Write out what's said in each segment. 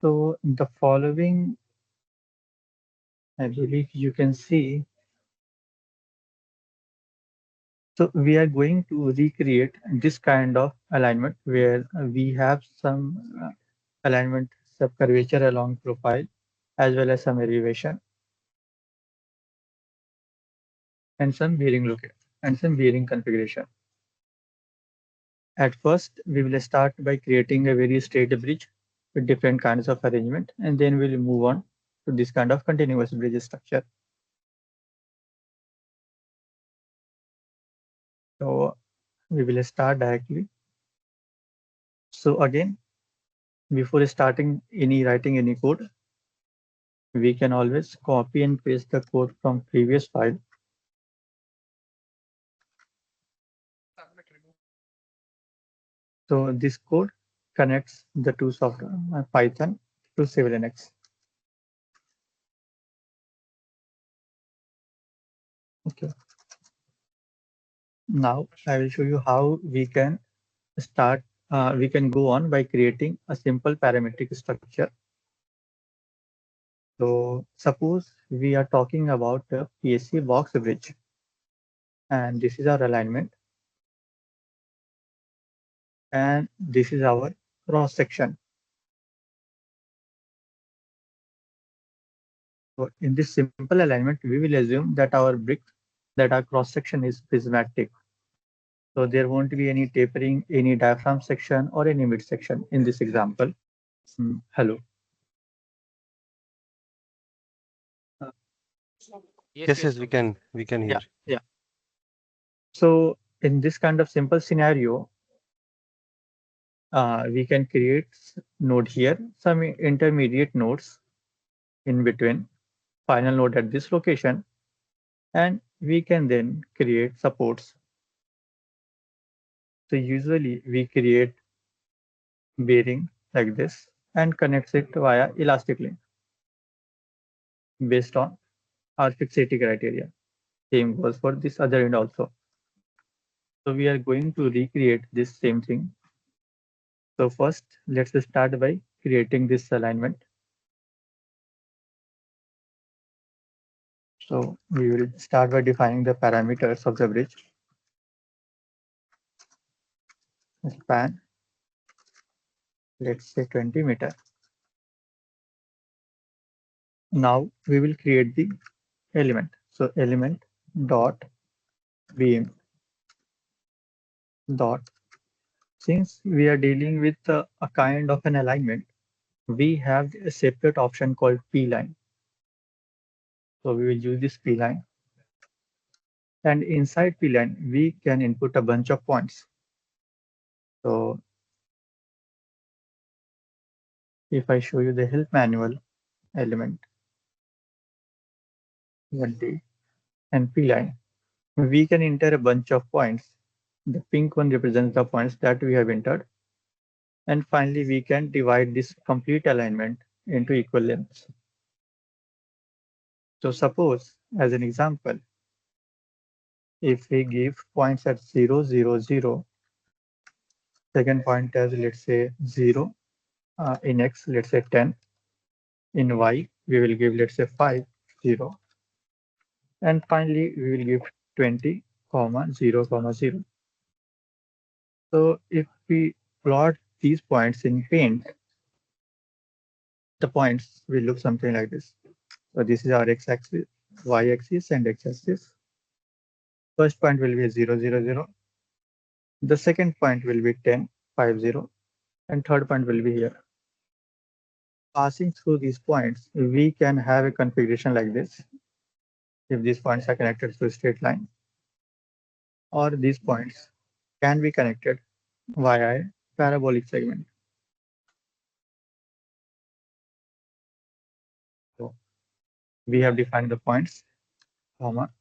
So in the following, I believe you can see. So we are going to recreate this kind of alignment where we have some alignment subcurvature along profile as well as some elevation and some bearing location and some bearing configuration. At first, we will start by creating a very straight bridge with different kinds of arrangement, and then we'll move on to this kind of continuous bridge structure. So we will start directly. So again, before starting writing any code, we can always copy and paste the code from previous file. So this code connects the two software, Python to Civil NX. Okay. Now I will show you how we can start. We can go on by creating a simple parametric structure. So suppose we are talking about the PSC box bridge, and this is our alignment, and this is our cross section. So in this simple alignment, we will assume that our cross section is prismatic. So there won't be any tapering, any diaphragm section, or any mid section in this example. Hello. Yes, we can hear. Yeah. So in this kind of simple scenario, we can create node here, some intermediate nodes in between, final node at this location, and we can then create supports. So usually we create bearing like this and connects it via elastic link based on our fixity criteria. Same goes for this other end also. So we are going to recreate this same thing. So first, let's start by creating this alignment. So we will start by defining the parameters of the bridge. Span, let's say 20 meter. Now we will create the element. So element dot beam dot. Since we are dealing with a kind of an alignment, we have a separate option called P line. So we will use this P line. And inside P line, we can input a bunch of points. So if I show you the help manual element, 1D and P line, we can enter a bunch of points. The pink one represents the points that we have entered. And finally, we can divide this complete alignment into equal lengths. So suppose, as an example, if we give points at 0, 0, 0, second point as let's say 0, in X, let's say 10, in Y, we will give let's say 5, 0, and finally we will give 20, 0, 0. So if we plot these points in paint, the points will look something like this. So this is our x-axis, y-axis, and x-axis. First point will be 0, 0, 0. The second point will be 10, 5, 0, and third point will be here. Passing through these points, we can have a configuration like this. If these points are connected to a straight line, or these points can be connected via a parabolic segment. So we have defined the points, comma.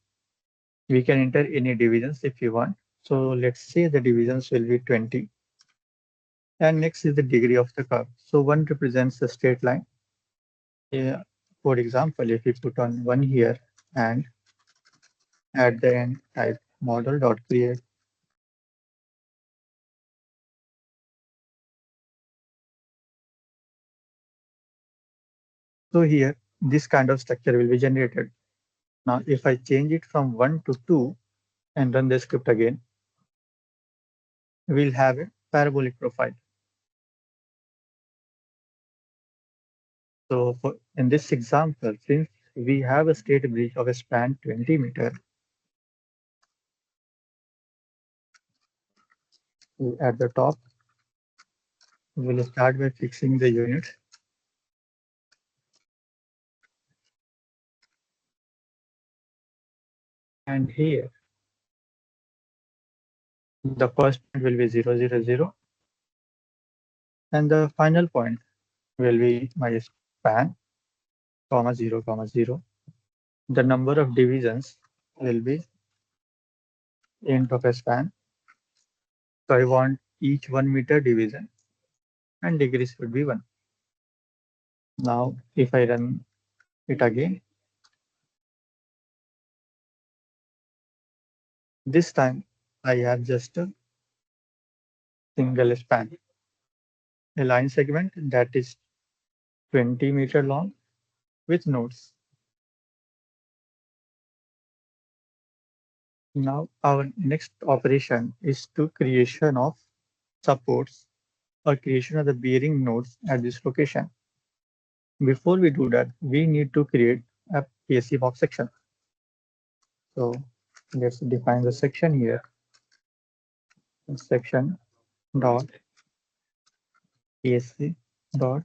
We can enter any divisions if you want. So let's say the divisions will be 20. And next is the degree of the curve. So 1 represents a straight line. Yeah, for example, if we put on 1 here and at the end type model.create, So here, this kind of structure will be generated. Now, if I change it from 1 to 2 and run the script again, we'll have a parabolic profile. So in this example, since we have a state bridge of a span 20 meter, at the top, we'll start by fixing the unit. And here, the first point will be 0, 0, 0. And the final point will be my span, comma 0, comma 0. The number of divisions will be int of a span. So I want each 1 meter division and degrees would be 1. Now, if I run it again, this time I have just a single span, a line segment that is 20 meter long with nodes. Now our next operation is to creation of supports or creation of the bearing nodes at this location. Before we do that, we need to create a PSC box section. So let's define the section here. Section dot PSC dot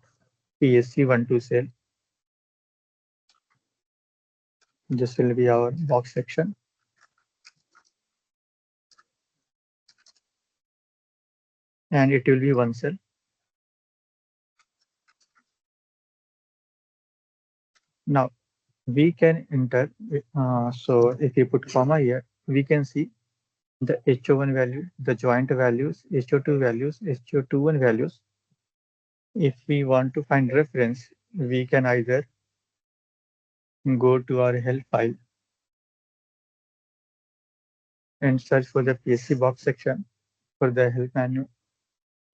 PSC12 cell. This will be our box section. And it will be 1 cell. Now we can enter, so if you put comma here, we can see the HO1 value, the joint values, HO2 values, HO21 values. If we want to find reference, we can either go to our help file and search for the PSC box section for the help menu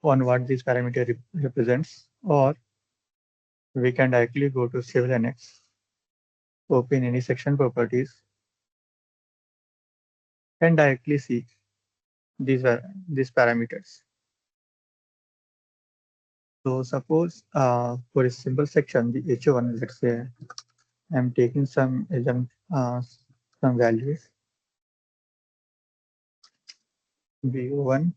on what this parameter represents, or we can directly go to Civil NX, open any section properties, and directly see these parameters. So suppose for a simple section, the HO1, let's say I'm taking some values, BO1,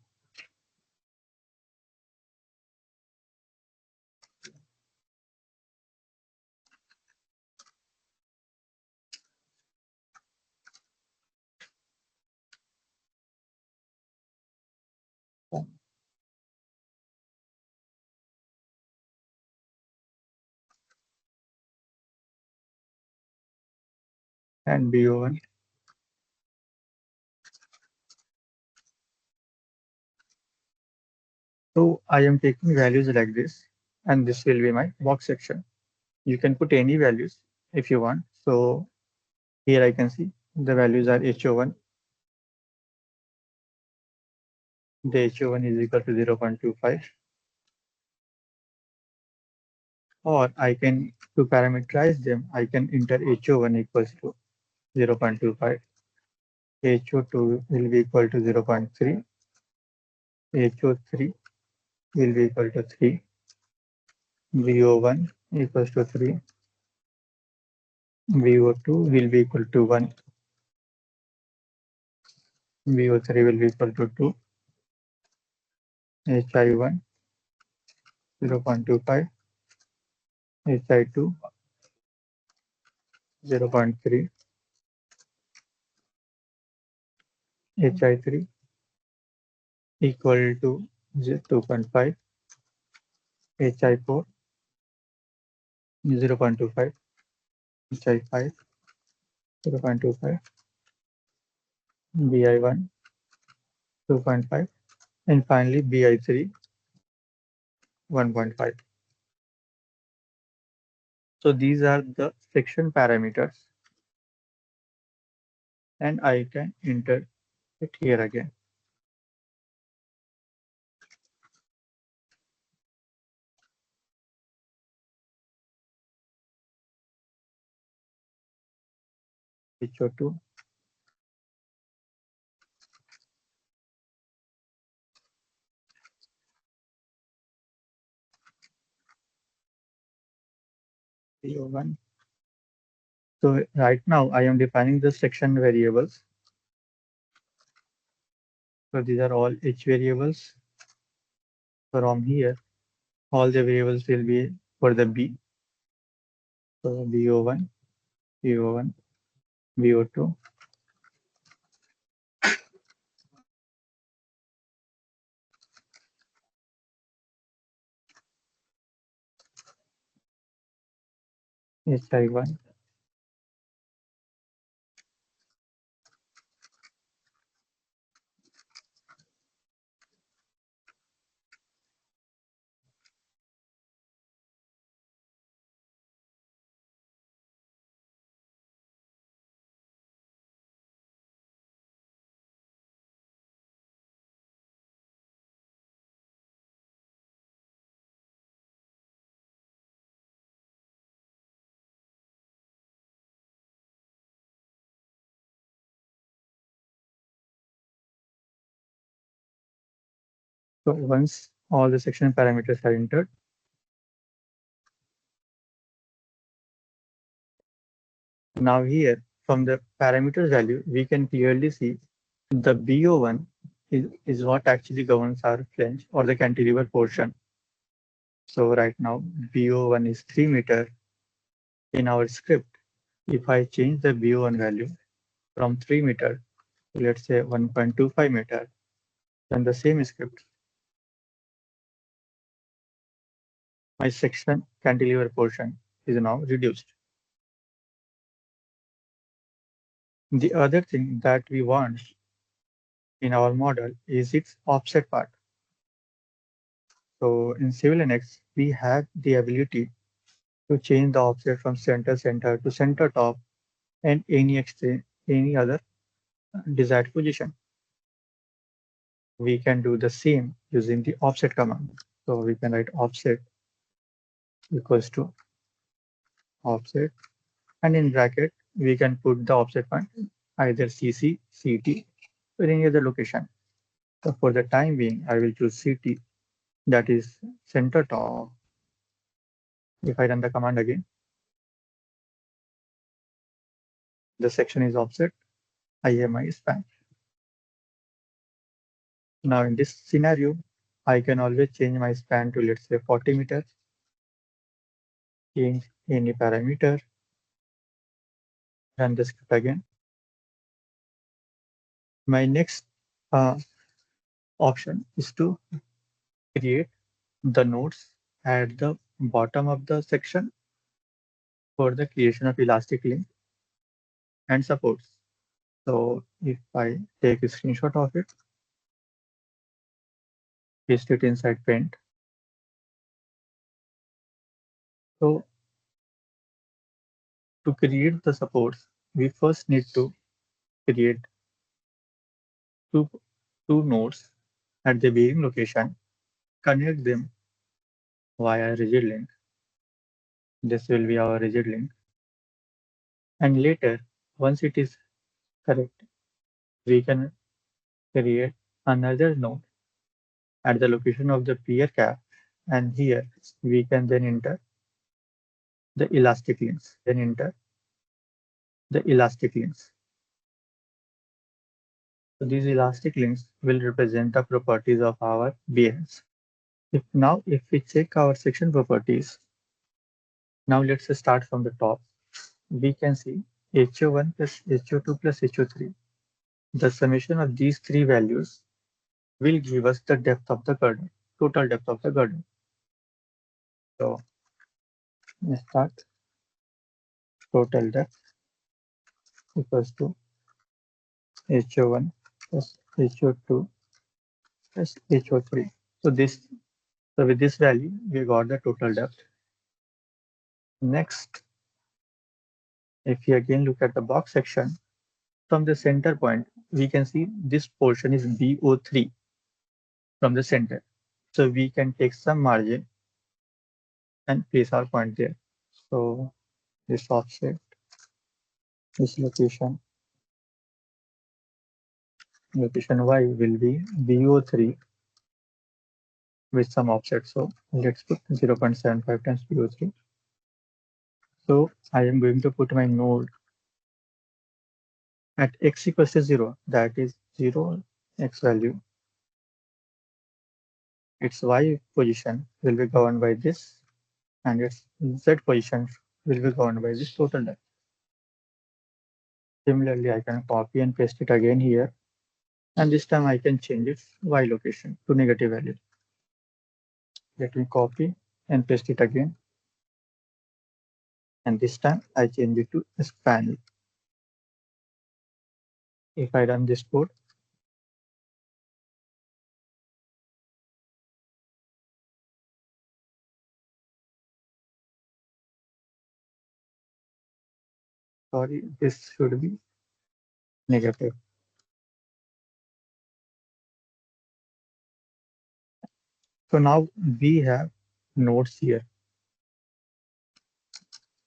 and BO1. So I am taking values like this, and this will be my box section. You can put any values if you want. So here I can see the values are HO1. The HO1 is equal to 0.25. Or I can, to parameterize them, I can enter HO1 equals to 0.25. HO2 will be equal to 0.3. HO3 will be equal to 3. VO1 equals to 3. VO2 will be equal to 1. VO3 will be equal to 2. HI1 0.25. HI2 0.3. HI3 equal to 2.5. HI4 0.25. HI5 0.25. BI1 2.5. And finally BI3 1.5. So these are the section parameters, and I can enter it here again. HO2, CO1. So right now I am defining the section variables. So these are all H variables. From here, all the variables will be for the B. So BO1, BO1, BO2, HI1. So once all the section parameters are entered, now here from the parameters value, we can clearly see the BO1 is what actually governs our flange or the cantilever portion. So right now BO1 is 3 meter in our script. If I change the BO1 value from 3 meter to let's say 1.25 meter, then the same script, my section cantilever portion is now reduced. The other thing that we want in our model is its offset part. So in Civil NX, we have the ability to change the offset from center to center top and any other desired position. We can do the same using the offset command. So we can write offset equals to offset, and in bracket we can put the offset point either CC, CT, or any other location. So for the time being, I will choose CT, that is center top. If I run the command again, the section is offset. I have my span. Now in this scenario, I can always change my span to let's say 40 meters, change any parameter, run the script again. My next option is to create the nodes at the bottom of the section for the creation of elastic link and supports. So if I take a screenshot of it, paste it inside Paint. So to create the supports, we first need to create two, two nodes at the bearing location, connect them via rigid link. This will be our rigid link. And later, once it is correct, we can create another node at the location of the pier cap. And here we can then enter the elastic links. Then enter the elastic links. So these elastic links will represent the properties of our bearings. If we check our section properties, now let's start from the top. We can see HO1 plus HO2 plus HO3. The summation of these three values will give us the depth of the girder, total depth of the girder. So let's start. Total depth equals to HO1 plus HO2 plus HO3. So with this value, we got the total depth. Next, if we again look at the box section, from the center point, we can see this portion is BO3 from the center. So we can take some margin and place our point there. So this offset This location Y will be BO3 with some offset. So let's put 0.75 times BO3. So I am going to put my node at x equals to 0, that is 0 x value. Its y position will be governed by this, and its z position will be governed by this total depth. Similarly, I can copy and paste it again here, and this time I can change its y location to negative value. Let me copy and paste it again, and this time I change it to span. If I run this code, sorry, this should be negative. So now we have nodes here.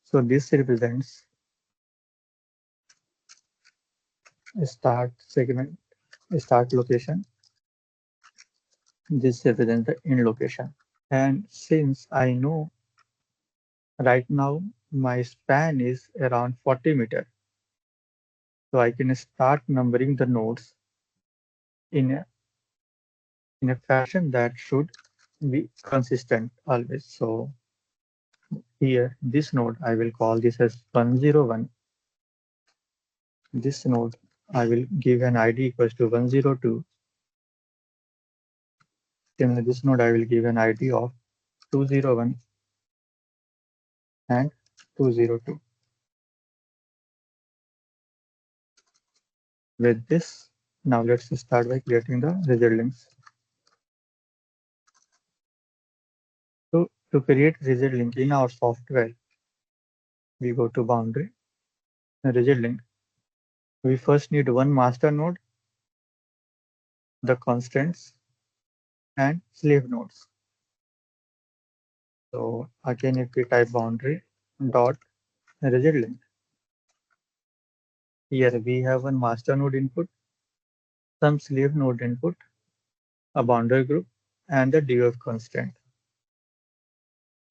So this represents start segment, start location. This represents the end location. And since I know right now my span is around 40 meters, so I can start numbering the nodes in a fashion that should be consistent always. So here, this node, I will call this as 101. This node, I will give an ID equals to 102. Then this node, I will give an ID of 201 and 202. With this, now let's start by creating the result links. So to create result link in our software, we go to boundary, result link. We first need one master node, the constants, and slave nodes. So again, if we type boundary dot result link, here we have one master node input, some slave node input, a boundary group, and the DOF constant.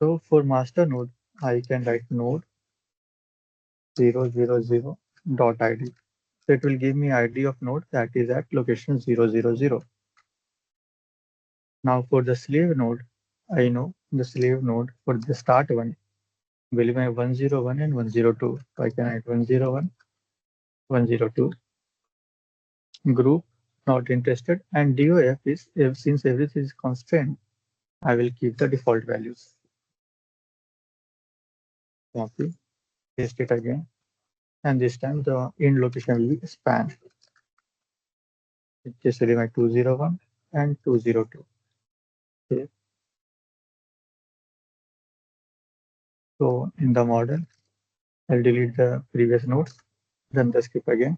So for master node, I can write node 000 dot ID. So it will give me ID of node that is at location 000. Now for the slave node, I know the slave node for the start one will be my 101 and 102. So I can write 101, 102. Group not interested, and DOF is if since everything is constant, I will keep the default values. Copy, paste it again, and this time the end location will be span. This will be my 201 and 202. Okay. So in the model, I'll delete the previous nodes, run the script again.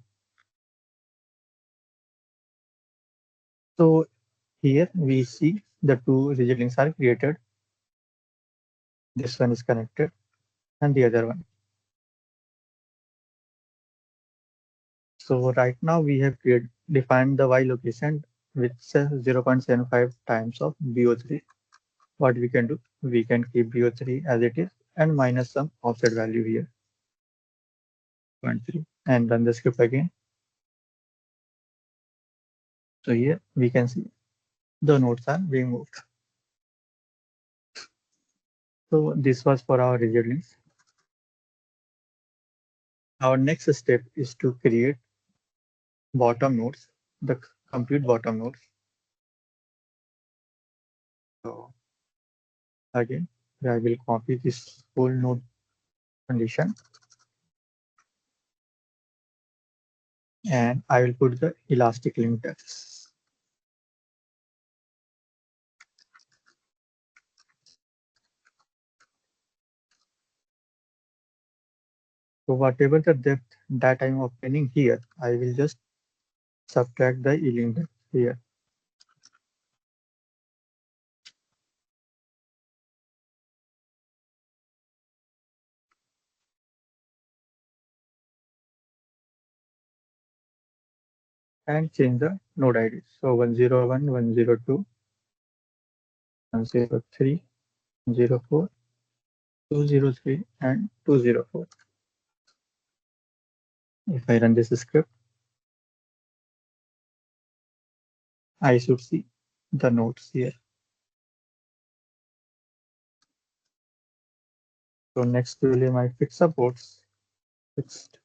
So here we see the two result links are created. This one is connected and the other one. So right now we have defined the y location with 0.75 times of BO3. What we can do, we can keep BO3 as it is and minus some offset value here, 0.3, and run the script again. So here we can see the nodes are being moved. So this was for our result links. Our next step is to create bottom nodes, the complete bottom nodes. So again, I will copy this whole node condition and I will put the elastic link there. So whatever the depth that I'm obtaining here, I will just subtract the e-link depth here. and change the node ID. So 101, 102, 103, 104, 203, and 204. If I run this script, I should see the nodes here. So next will be my fixed supports. Fixed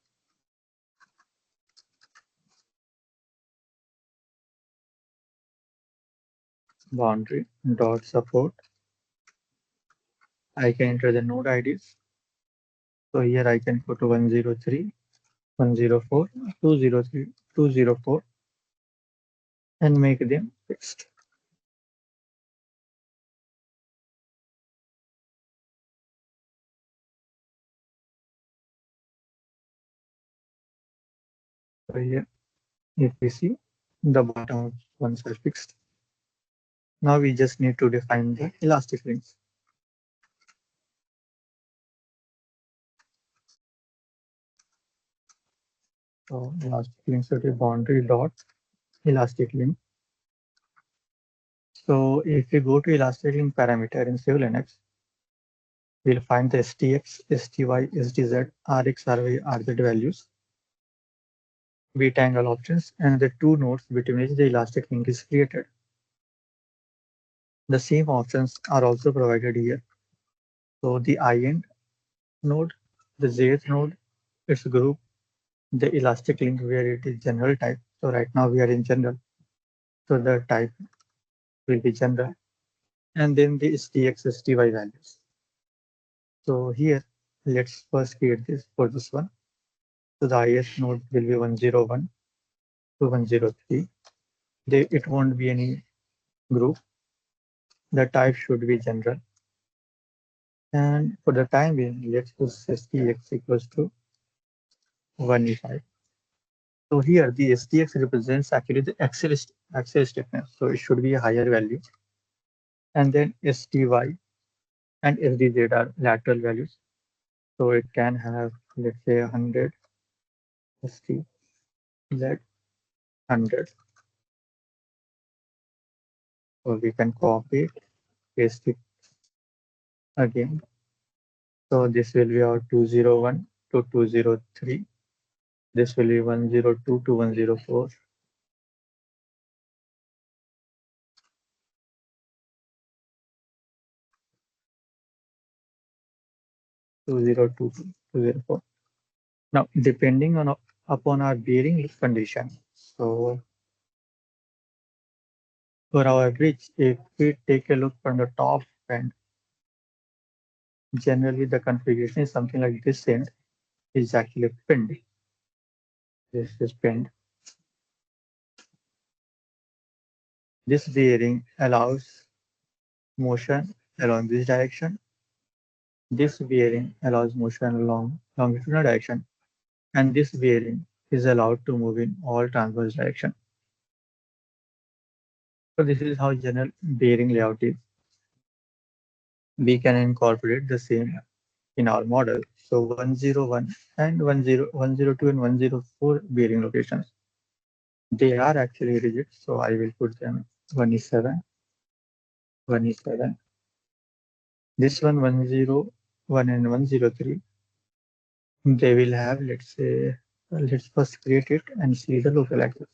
boundary dot support. I can enter the node IDs. So here I can put 103, 104, 203, 204 and make them fixed. So here, if we see the bottom ones are fixed. Now we just need to define the elastic links. So elastic links will be boundary dot elastic link. So if we go to elastic link parameter in Civil NX, we'll find the STX, STY, STZ, RX, RY, RZ values, beta angle options, and the two nodes between which the elastic link is created. The same options are also provided here. So the I-end node, the jth node, its group, the elastic link where it is general type. So right now we are in general. So the type will be general. And then the STX, STY values. So here, let's first create this for this one. So the IS node will be 101 to 103. It won't be any group. The type should be general. And for the time being, let's put STX equals to 1E5. So here the STX represents actually the axial stiffness. So it should be a higher value. And then STY and SDZ are lateral values. So it can have, let's say, 100, STZ 100. So we can copy it, paste it again. So this will be our 201 to 203. This will be 102 to 104. 202 to 204. Now, depending on upon our bearing condition. So for our bridge, if we take a look from the top end, generally the configuration is something like this end is actually pinned. This is pinned. This bearing allows motion along this direction. This bearing allows motion along longitudinal direction. And this bearing is allowed to move in all transverse direction. So this is how general bearing layout is. We can incorporate the same in our model. So 101 and 102 and 104 bearing locations. They are actually rigid, so I will put them 1E7, 1E7. This one 101 and 103. They will have, let's say, let's first create it and see the local axis.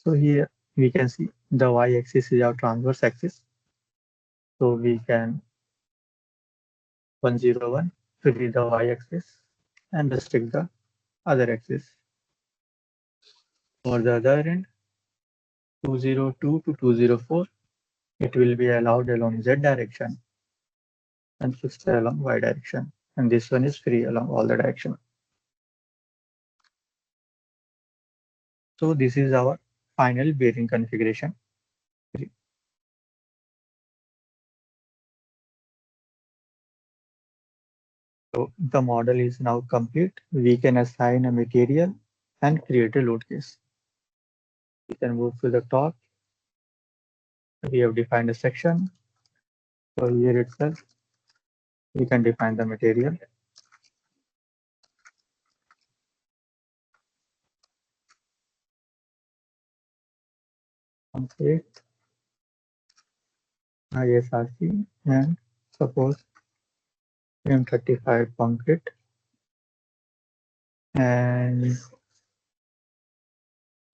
So here we can see the y-axis is our transverse axis. So we can 101 to be the y-axis and restrict the other axis. For the other end, 202 to 204, it will be allowed along z direction and fixed along y direction. And this one is free along all the direction. So this is our final bearing configuration. So the model is now complete. We can assign a material and create a load case. We can move to the top we have defined a section. So here itself, we can define the material. Complete ISRC and suppose M35 concrete, and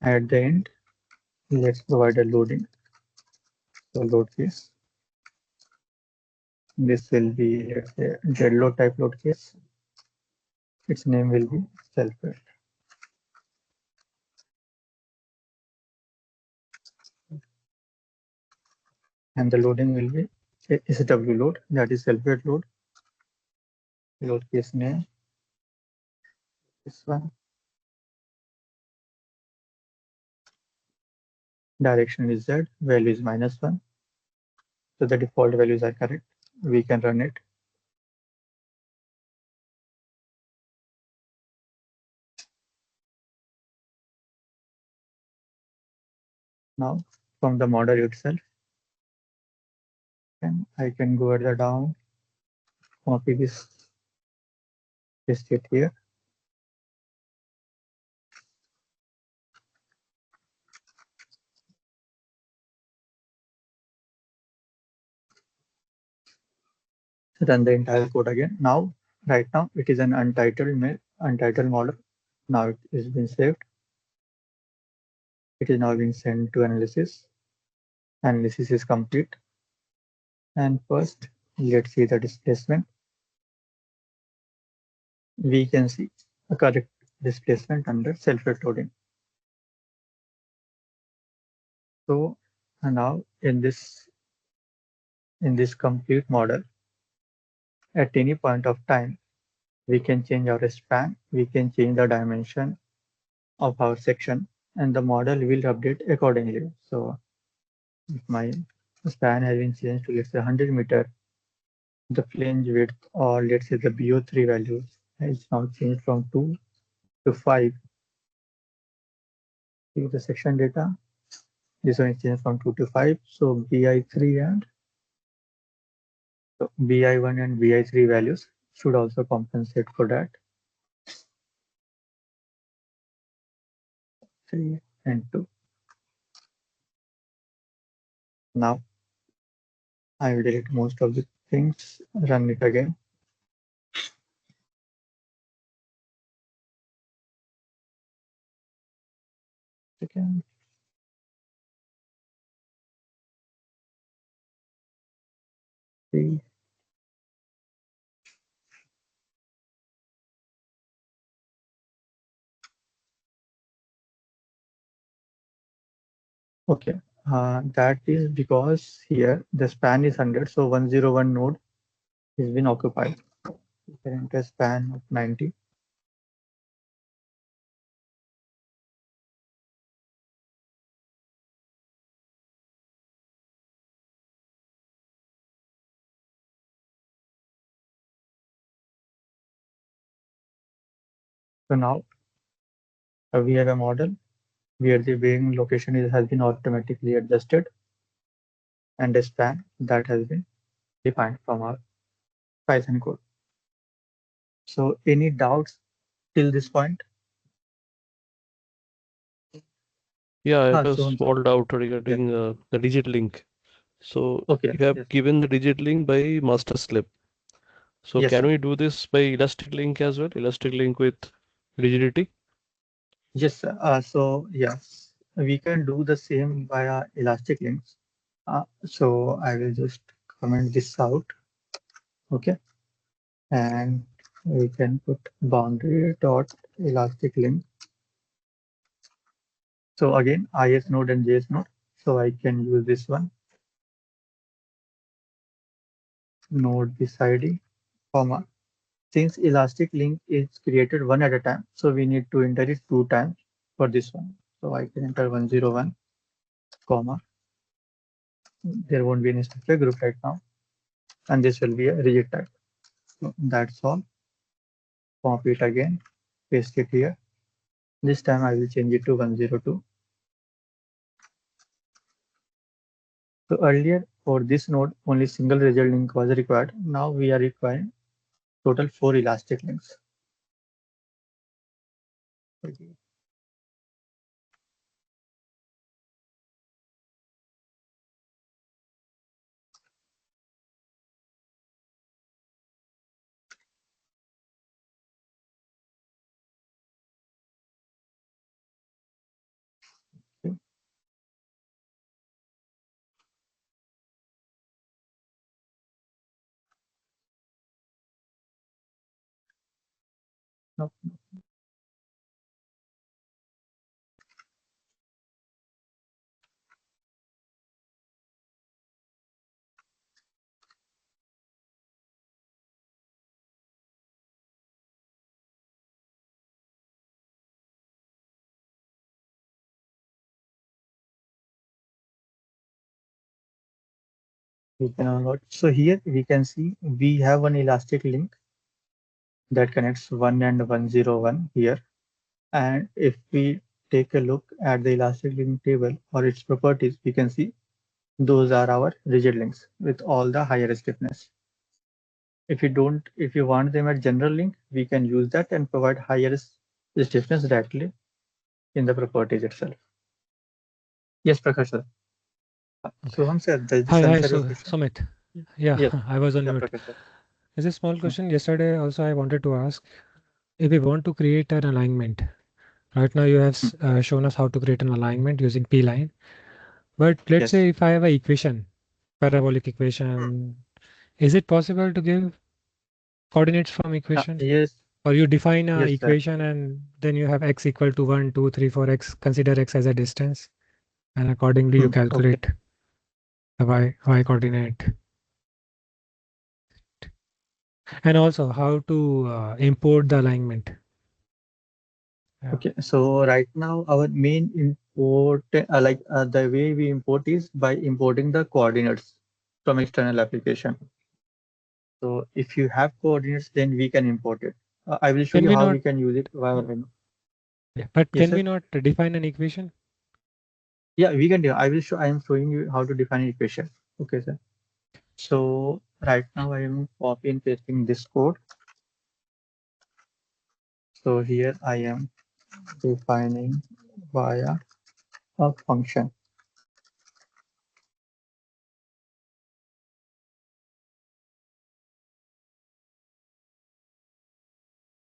at the end, let's provide a loading. So load case. This will be, let's say, dead load type load case. Its name will be self-weight. And the loading will be SW load, that is self-weight load. Load case name, this one. Direction is Z, value is -1. So the default values are correct. We can run it. Now from the model itself, and I can go at the down, copy this, paste it here. Run the entire code again. Now, right now, it is an untitled model. Now it is been saved. It is now being sent to analysis. Analysis is complete. And first, let's see the displacement. We can see a correct displacement under self-weight loading. So now in this complete model, at any point of time, we can change our span, we can change the dimension of our section, and the model will update accordingly. So if my span has been changed to, let's say, 100 meter, the flange width, or let's say the BO3 value, is now changed from 2 to 5. See the section data. This one is changed from 2 to 5. So BI3 and so BI1 and BI3 values should also compensate for that. 3 and 2. Now I will delete most of the things, run it again. Again. See. Okay, that is because here the span is 100, so 101 node has been occupied. You can enter span of 90. So now we have a model where the bearing location has been automatically adjusted, and a span that has been defined from our Python code. So any doubts till this point? Yeah, I have a So small doubt yes. regarding the digit link. So Okay. you have Yes. given the digit link by master slip. So Yes. can we do this by elastic link as well? Elastic link with rigidity? Yes. So yes, we can do the same via elastic links. So I will just comment this out. Okay. And we can put boundary dot elastic link. So again, IS node and JS node. So I can use this one. Node this ID, comma. Since elastic link is created one at a time, so we need to enter it 2 times for this one. So I can enter 101, comma. There won't be any structure group right now, and this will be a rigid type. So that's all. Copy it again, paste it here. This time I will change it to 102. So earlier for this node, only single result link was required. Now we are requiring total 4 elastic links. Okay. No. We can unlock. So here we can see we have one elastic link that connects 1 and 101 here. And if we take a look at the elastic link table or its properties, we can see those are our rigid links with all the higher stiffness. If you want them at general link, we can use that and provide higher stiffness directly in the properties itself. Yes, Prakash sir. Okay. Soham sir, does this Hi, answer your so question? Sumit. Yeah, Yes, I was on yeah, mute. Prakash sir. There's a small Hmm. question. Yesterday also I wanted to ask if we want to create an alignment. Right now you have Hmm. shown us how to create an alignment using P line. But let's Yes. say if I have a equation, parabolic equation, is it possible to give coordinates from equation? Yes, Or you define a yes, sir. equation and then you have x equal to 1, 2, 3, 4 x, consider x as a distance, and accordingly you Hmm. Okay. calculate the y coordinate. And also how to import the alignment. Yeah. Okay. So right now our main import, the way we import is by importing the coordinates from external application. So if you have coordinates, then we can import it. I will show Can you we how not, we can use it via. yeah, but Yes, can sir. we not define an equation? Yeah, we can do. I will show. I am showing you how to define an equation. Okay, sir. So right now I am copy and pasting this code. So here I am defining via a function.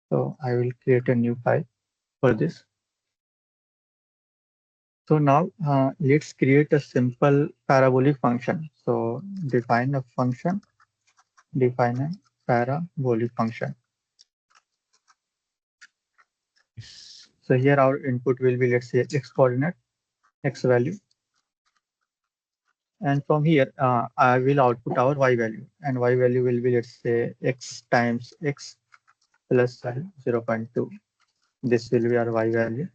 So I will create a new file for this. So now let's create a simple parabolic function. So define a function, define a parabolic function. So here our input will be, let's say, x coordinate, x value. And from here, I will output our y value. And y value will be, let's say, x times x plus 0.2. This will be our y value.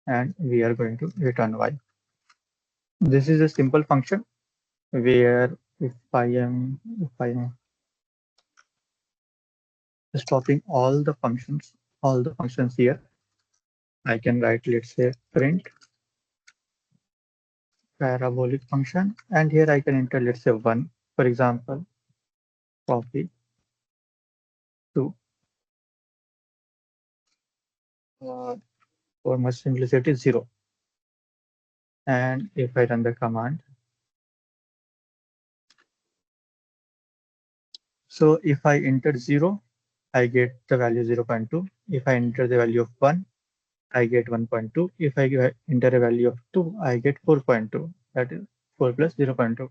And we are going to return y. This is a simple function where if I am stopping all the functions here, I can write, let's say, print parabolic function, and here I can enter, let's say, 1, for example, copy to, for much simplicity, 0. And if I run the command, so if I enter 0, I get the value 0.2. If I enter the value of 1, I get 1.2. If I enter a value of 2, I get 4.2. That is 4 plus 0.2.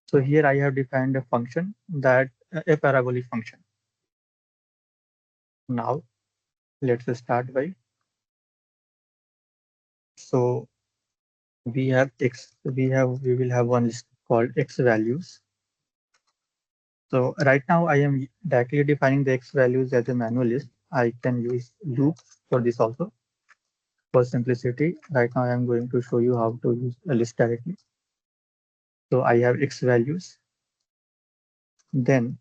So here I have defined a function that a parabolic function. Now let's start by. So we have we will have one list called x values. So right now I am directly defining the x values as a manual list. I can use loop for this also. For simplicity, right now I am going to show you how to use a list directly. So I have x values, then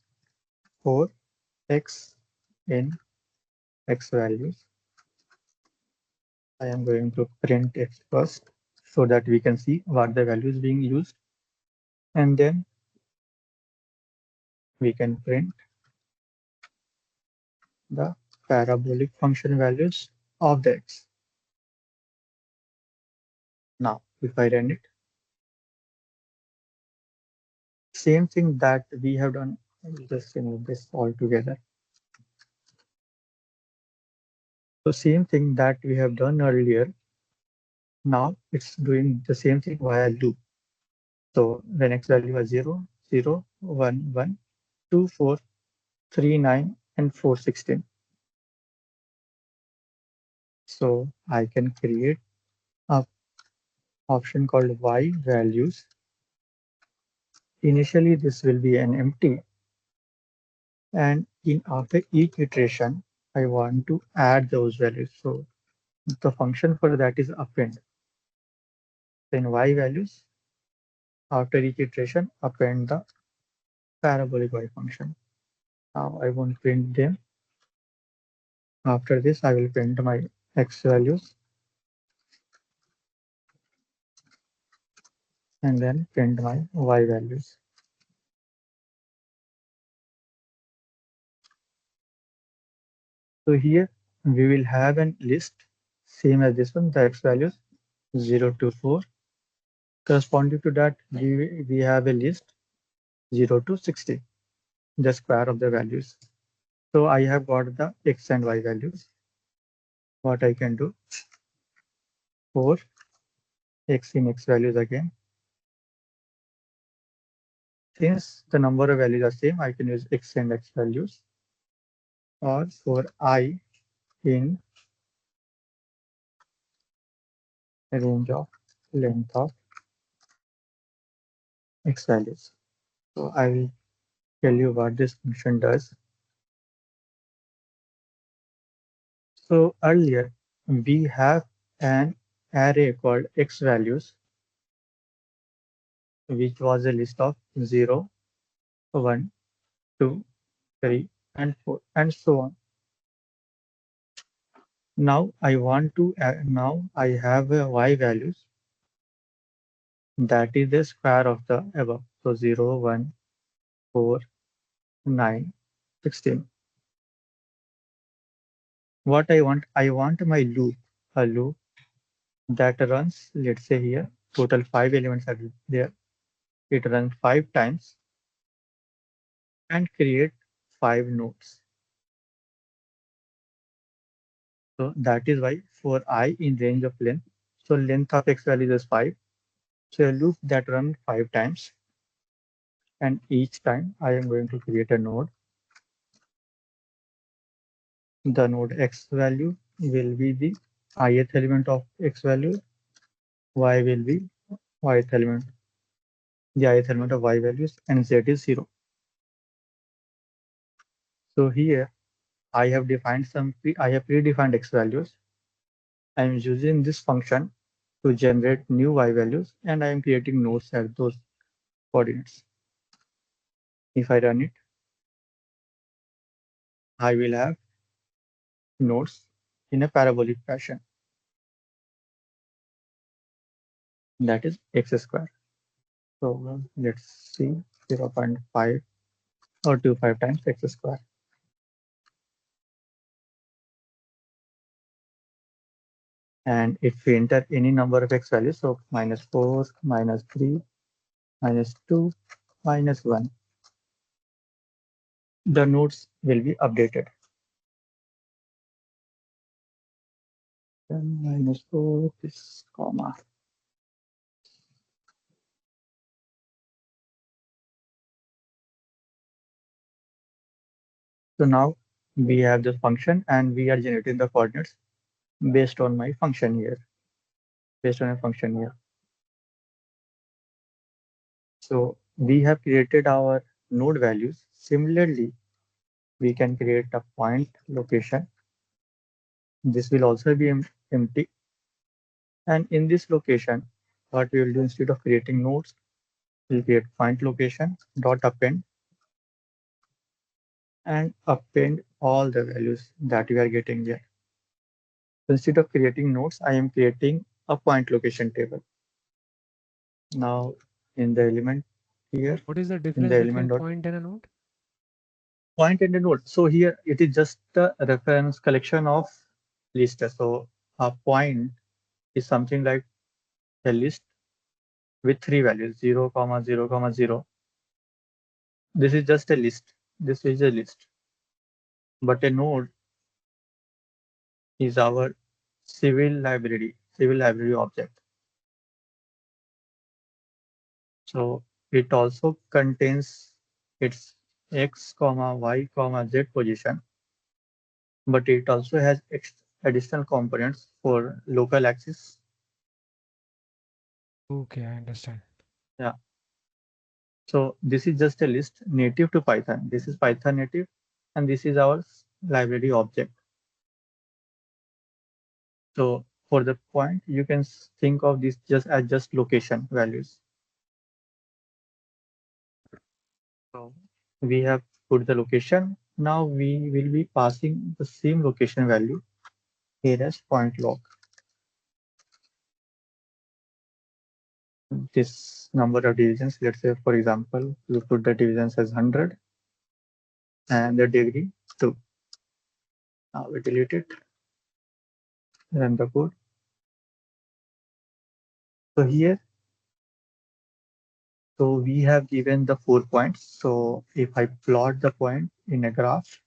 for x in x values, I am going to print x first. so that we can see what the value is being used. And then we can print the parabolic function values of the x. Now, if I run it, same thing that we have done, I'll just remove this all together. So same thing that we have done earlier, now it's doing the same thing via loop. So when x value was 0, 0, 1, 1, 2, 4, 3, 9, and 4, 16. So I can create a option called y values. Initially, this will be an empty, and in after each iteration, I want to add those values. So the function for that is append. Then y values, after each iteration, append the parabolic y function. Now I won't print them. After this, I will print my x values and then print my y values. So here we will have a list same as this one, the x values 0 to 4. Corresponding to that, we have a list 0 to 60, the square of the values. So I have got the x and y values. What I can do, for x in x values again. Since the number of values are same, I can use x and x values. Or for I in a range of length of x values. So I will tell you what this function does. So earlier we have an array called x values, which was a list of 0, 1, 2, 3, and 4, and so on. Now I want to now I have a y values that is the square of the above. So 0, 1, 4, 9, 16. What I want my loop, a loop that runs, let's say here, total 5 elements are there. It runs 5 times and create 5 nodes. So that is why for I in range of length, so length of x value is 5. So a loop that runs 5 times, and each time I am going to create a node. The node x value will be the ith element of x value, y will be yth element, the ith element of y values, and z is 0. So here I have defined I have predefined x values. I am using this function to generate new y values, and I am creating nodes at those coordinates. If I run it, I will have nodes in a parabolic fashion. That is x square. So let's see 0.5 or 25 times x square. And if we enter any number of x values, so -4, -3, -2, -1, the nodes will be updated. Then -4, this comma. So now we have this function and we are generating the coordinates based on my function here, based on a function here. So we have created our node values. Similarly, we can create a point location. This will also be empty. And in this location, what we will do instead of creating nodes, we'll create point location dot append and append all the values that we are getting here. So instead of creating nodes, I am creating a point location table. Now in the element here, What is the in difference the between element dot point and a node? point and a node. So here it is just a reference collection of list. So a point is something like a list with three values 0, 0, 0. This is just a list. This is a list. But a node is our civil library object. So it also contains its x, y, z position, but it also has additional components for local axis. Okay, I understand. Yeah. So this is just a list native to Python. This is Python native, and this is our library object. So for the point, you can think of this just as just location values. So we have put the location. Now we will be passing the same location value here as point log. This number of divisions, let's say, for example, we put the divisions as 100 and the degree 2. Now we delete it, run the code. So here, so we have given the 4 points. So if I plot the point in a graph,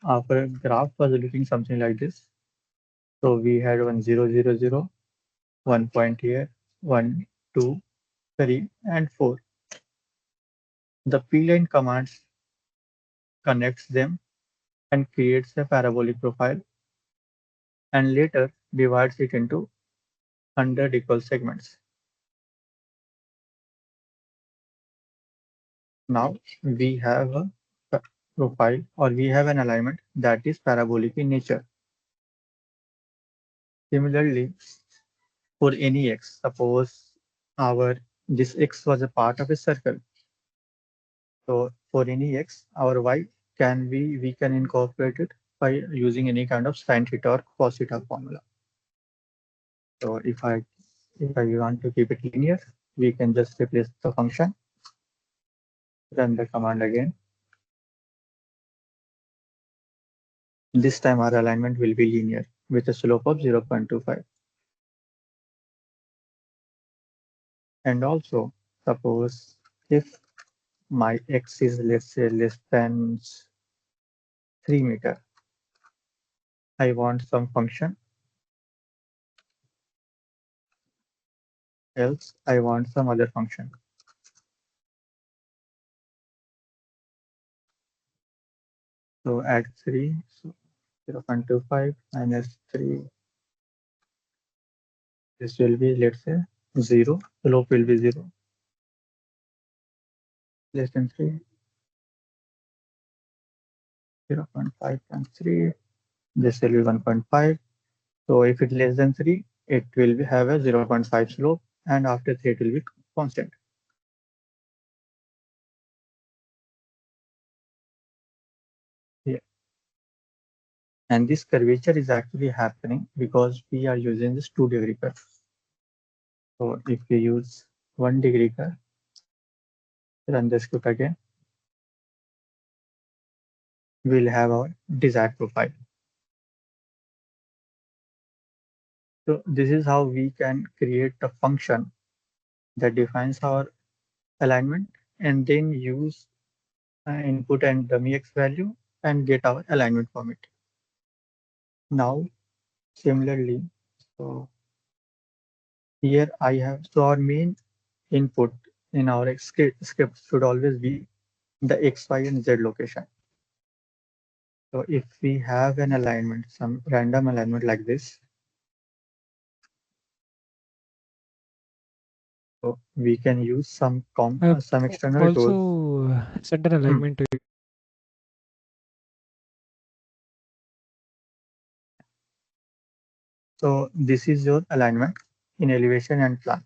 our graph was looking something like this. So we had 1, 0, 0, 0, 1 point here, 1, 2, 3, and 4. The p-line commands connects them and creates a parabolic profile and later divides it into 100 equal segments. Now we have a profile or we have an alignment that is parabolic in nature. Similarly, for any x, suppose this x was a part of a circle. So for any x, our y we can incorporate it by using any kind of sin theta or cos theta formula. So if I want to keep it linear, we can just replace the function, run the command again. This time our alignment will be linear with a slope of 0.25. And also, suppose if my x is, let's say, less than 3 meter, I want some function, else I want some other function. So add 3, so 0.25 minus 3, this will be, let's say, 0, slope will be 0, less than 3, 0.5 times 3, this will be 1.5. So if it's less than 3, it will have a 0.5 slope, and after 3 it will be constant. Yeah. And this curvature is actually happening because we are using this 2-degree curve. So if we use 1-degree curve, run the script again, we'll have our desired profile. So this is how we can create a function that defines our alignment and then use input and dummy x value and get our alignment from it. Now, similarly, so here I have, so our main input in our script should always be the x, y, and z location. So if we have an alignment, some random alignment like this, so we can use some external tool. Also, set an alignment to it. So this is your alignment in elevation and plan.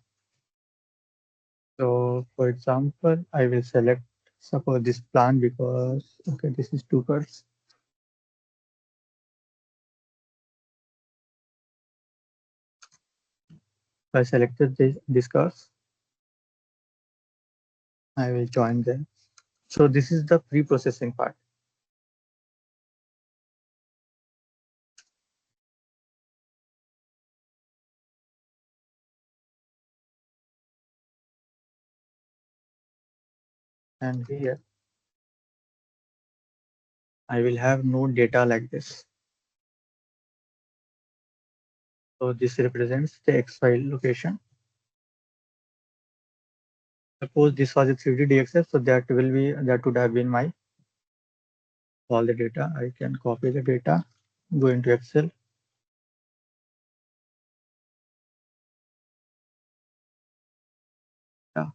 So for example, I will select suppose this plan because okay, this is 2 curves. I selected this curve. I will join them. So this is the pre-processing part. And here I will have node data like this. So this represents the X file location. Suppose this was a 3D DXF, so that would have been my all the data. I can copy the data, go into Excel. Yeah.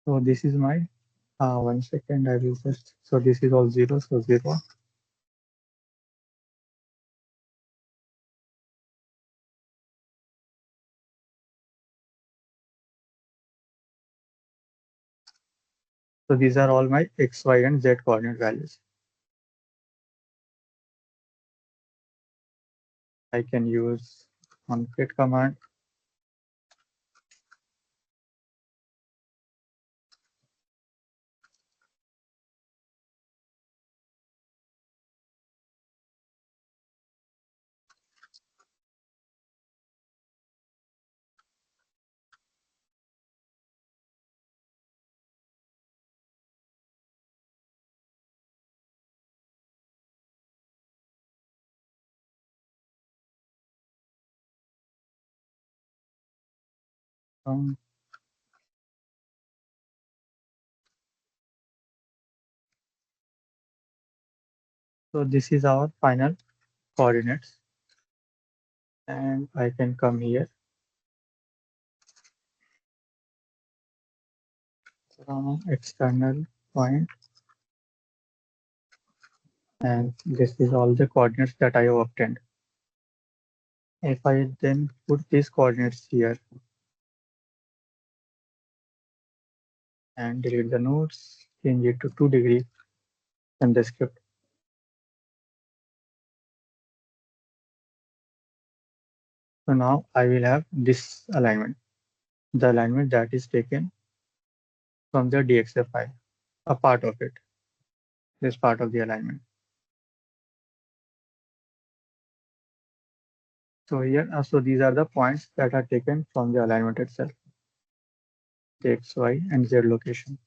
So this is my 1 second. I will just, so this is all zero, so 0. So these are all my X, Y, and Z coordinate values. I can use onCreate command. Um, so this is our final coordinates, and I can come here from external point, and this is all the coordinates that I have obtained. If I then put these coordinates here and delete the nodes, change it to 2 degrees and the script. So now I will have this alignment, the alignment that is taken from the DXF file, a part of it, this part of the alignment. So here, so these are the points that are taken from the alignment itself, the X, Y, and Z location.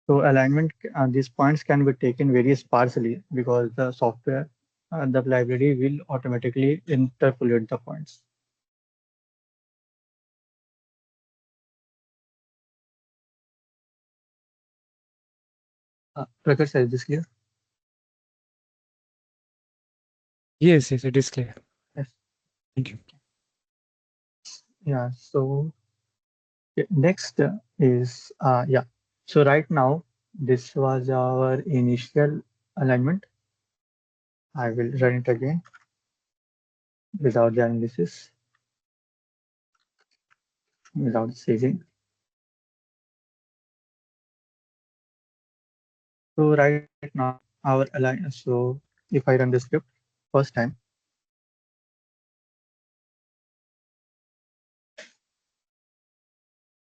So alignment, these points can be taken very sparsely because the software, the library will automatically interpolate the points. Prakash, is this clear? Yes, yes, it is clear. Yes. Thank you. Yeah. So next is yeah. So right now this was our initial alignment. I will run it again without the analysis, without saving. So right now our align. So if I run the script first time,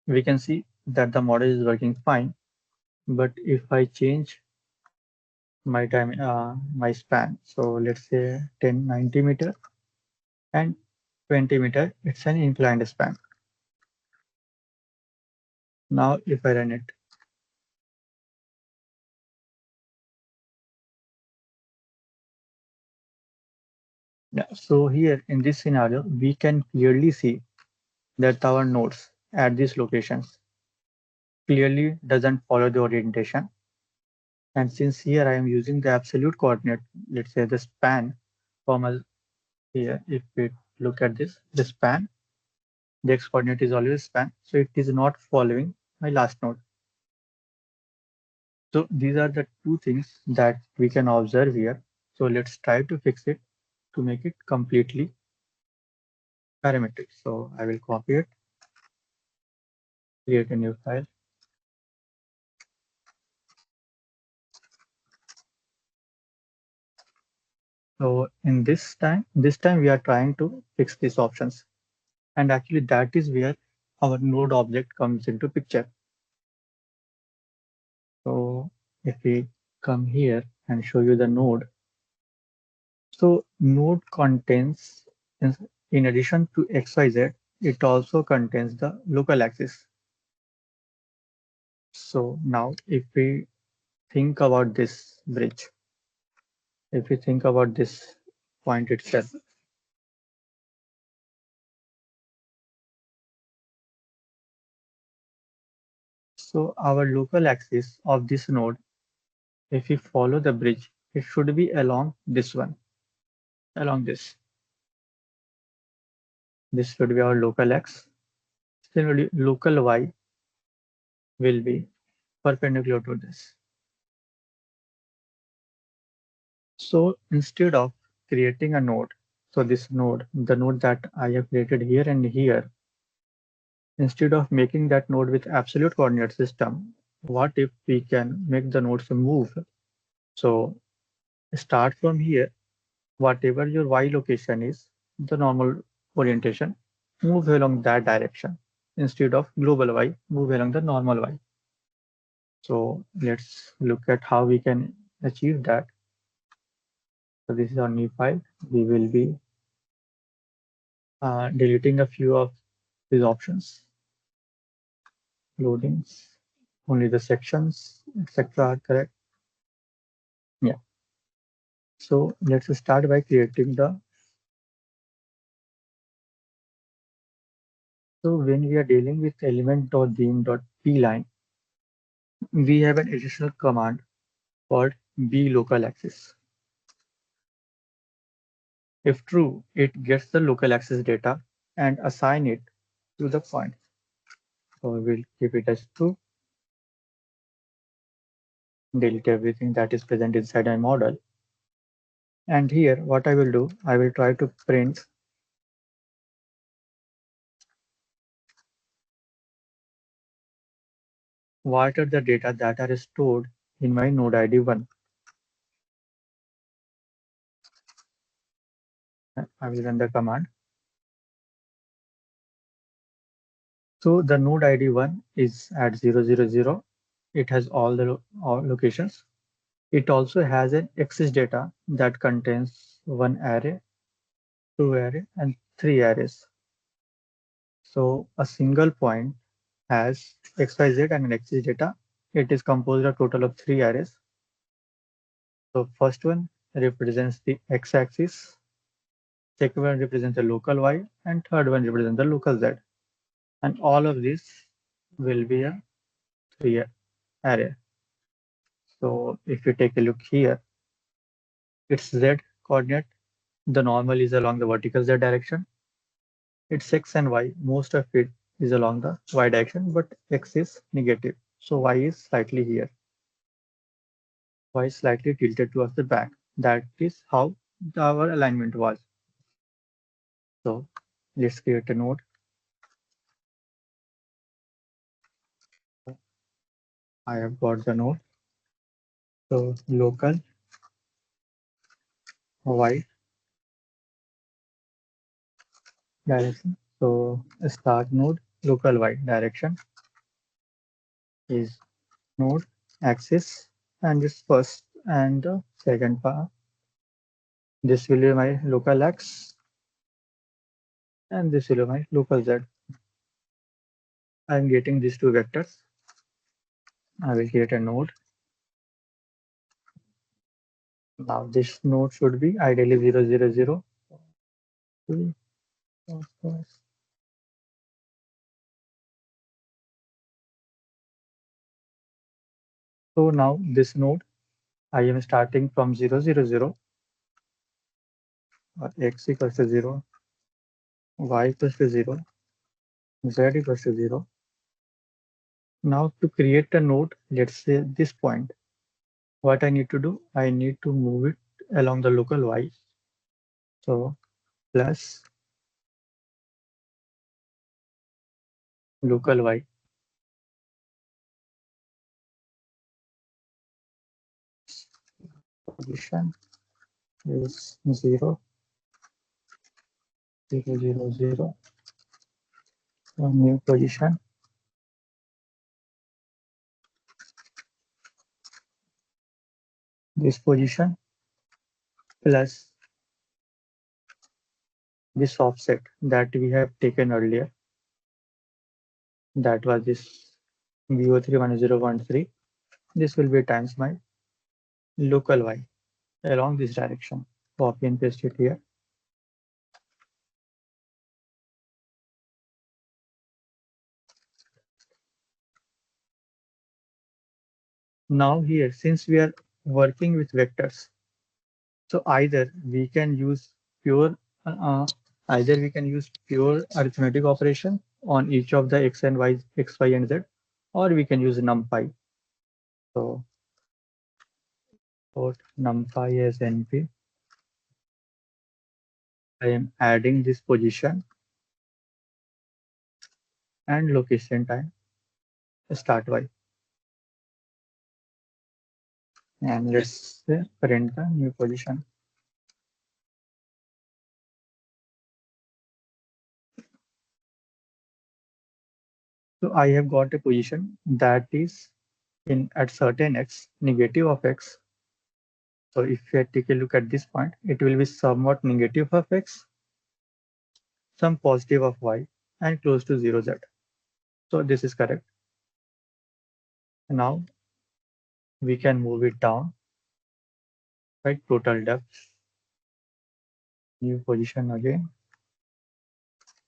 we can see that the model is working fine. But if I change my time, my span, so let's say 10, 90 meter and 20 meter, it's an inclined span. Now if I run it, yeah, so here in this scenario, we can clearly see that our nodes at these locations clearly doesn't follow the orientation. And since here I am using the absolute coordinate, let's say the span from a, here, if we look at this, the span, the x coordinate is always span, so it is not following my last node. So these are the two things that we can observe here. So let's try to fix it to make it completely parametric. So I will copy it, create a new file. So in this time we are trying to fix these options. And actually that is where our node object comes into picture. So if we come here and show you the node, so node contains, in addition to XYZ, it also contains the local axis. So now if we think about this bridge, if we think about this point itself, so our local axis of this node, if we follow the bridge, it should be along this one, along this. This should be our local x. Similarly, local y will be perpendicular to this. So instead of creating a node, so this node, the node that I have created here and here, instead of making that node with absolute coordinate system, what if we can make the nodes move? So start from here, whatever your y location is, the normal orientation, move along that direction. Instead of global y, move along the normal y. So let's look at how we can achieve that. So this is our new file. We will be deleting a few of these options. Loadings, only the sections, etc. are correct. Yeah. So let's start by creating the. So when we are dealing with element.beam.pline, we have an additional command called blocalaxis. If true, it gets the local axis data and assign it to the point. So we will keep it as true. Delete everything that is present inside my model. And here, what I will do, I will try to print what are the data that are stored in my node ID 1. I will run the command. So the node ID 1 is at 000. It has all the locations. It also has an axis data that contains 1 array, 2 array, and 3 arrays. So a single point has XYZ and an axis data. It is composed of a total of 3 arrays. So first one represents the x-axis, second one represents the local y, and third one represents the local z. And all of this will be a 3 array. So if you take a look here, its z coordinate, the normal is along the vertical z direction. Its x and y, most of it is along the y direction, but x is negative. So y is slightly here. Y is slightly tilted towards the back. That is how our alignment was. So let's create a node. I have got the node. So local y direction. So start node local y direction is node axis and this first and the second part. This will be my local x and this will be my local z. I am getting these two vectors. I will create a node. Now this node should be ideally 000. So now this node, I am starting from 000 or x equals to 0, y equals to 0, z equals to 0. Now to create a node, let's say this point, what I need to do, I need to move it along the local y. So plus local y position is 0, 0, 0, 0. A new position this position plus this offset that we have taken earlier, that was this VO31013. This will be times my local y along this direction. Copy and paste it here. Now here, since we are working with vectors, so either we can use pure arithmetic operation on each of the x and y, x, y, and z, or we can use numpy. So put numpy as np. I am adding this position and location time start y, and let's say print the new position. So I have got a position that is in at certain x, negative of x. So if you take a look at this point, it will be somewhat negative of x, some positive of y, and close to 0 z. So this is correct. Now we can move it down, right? Total depth, new position again.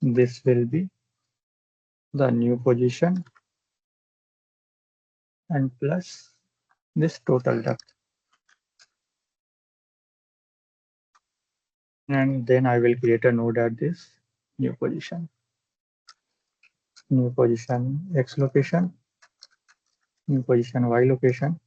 This will be the new position and plus this total depth. And then I will create a node at this new position x location, new position y location.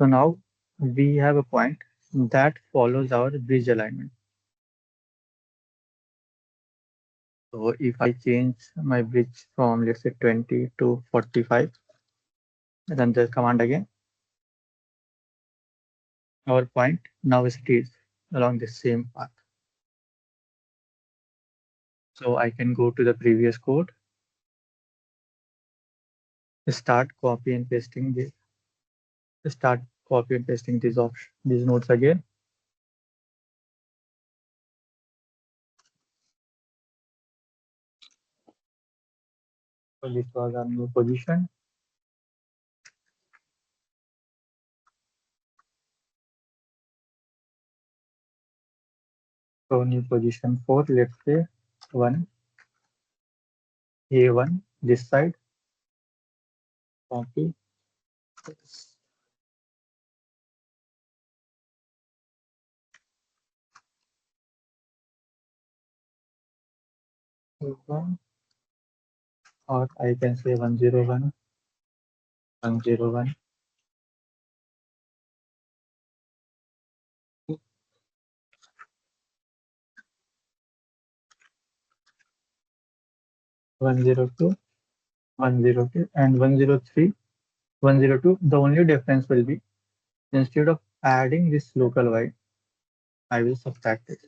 So now we have a point that follows our bridge alignment. So if I change my bridge from, let's say, 20 to 45, run the command again, our point now stays along the same path. So I can go to the previous code, start copy and pasting these nodes again. So this was our new position. So new position 4, let's say 1, A1, this side, copy. A1, or I can say 101, 101. 102, 102, and 103, 102. The only difference will be instead of adding this local y, I will subtract it.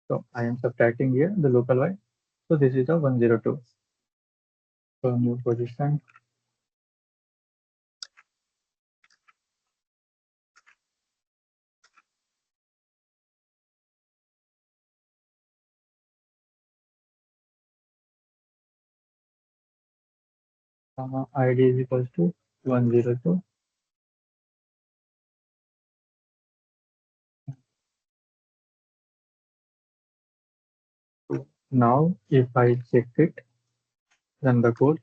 So I am subtracting here the local y. So this is a 102. So new position. ID is equals to 102. Now, if I check it, run the code.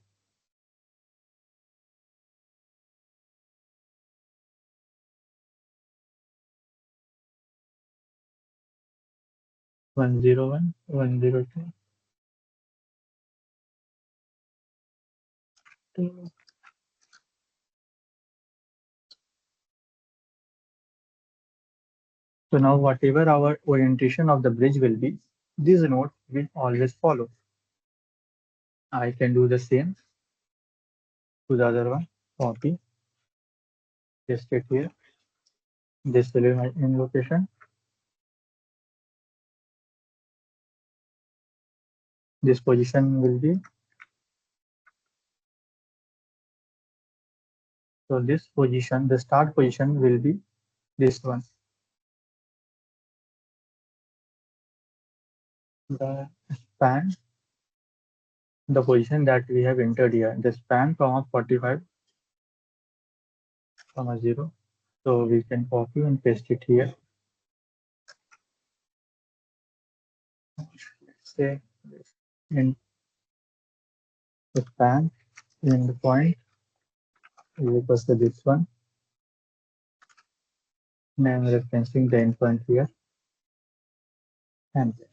One zero one 102. So now whatever our orientation of the bridge will be, this node will always follow. I can do the same to the other one, copy, paste it here. This will be my in location. This position will be, so this position, the start position will be this one. The span, the position that we have entered here, the span comma 45 comma 0. So we can copy and paste it here. Say in the span in the point is equals to this one. And I'm referencing the endpoint here and there.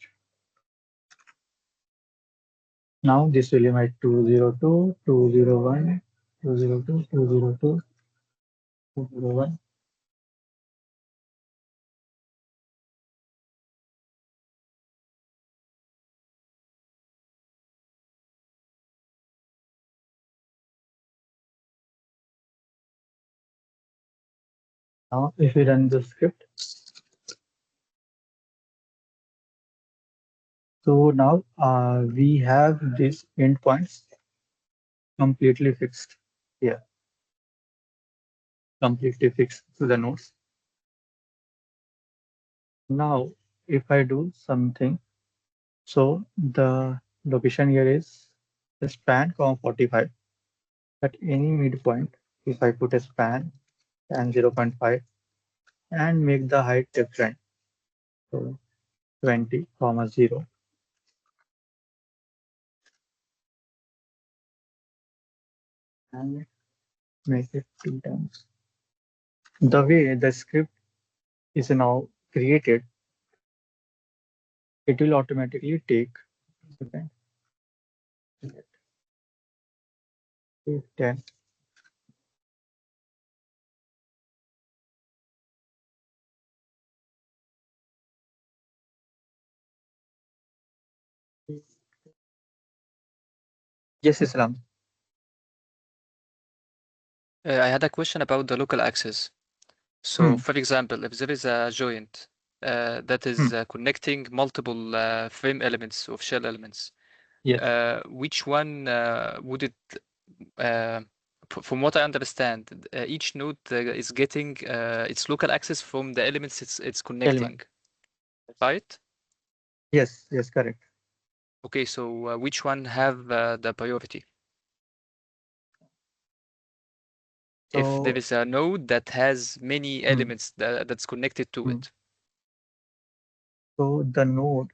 Now this will be my 202, 201, 202, 202, 201. Now if we run the script, so now we have these endpoints completely fixed here, completely fixed to the nodes. Now if I do something, so the location here is the span comma 45 at any midpoint. If I put a span and 0.5 and make the height different, so 20 comma 0, and make it 2 times. The way the script is now created, it will automatically take 10. Yes, Islam. I had a question about the local access. So, Hmm. for example, if there is a joint that is connecting multiple frame elements of shell elements, Yes. which one would it, from what I understand, each node is getting its local access from the elements it's connecting, right? Yes, yes, correct. Okay, so which one have the priority? If there So, is a node that has many elements that's connected to it. so the node,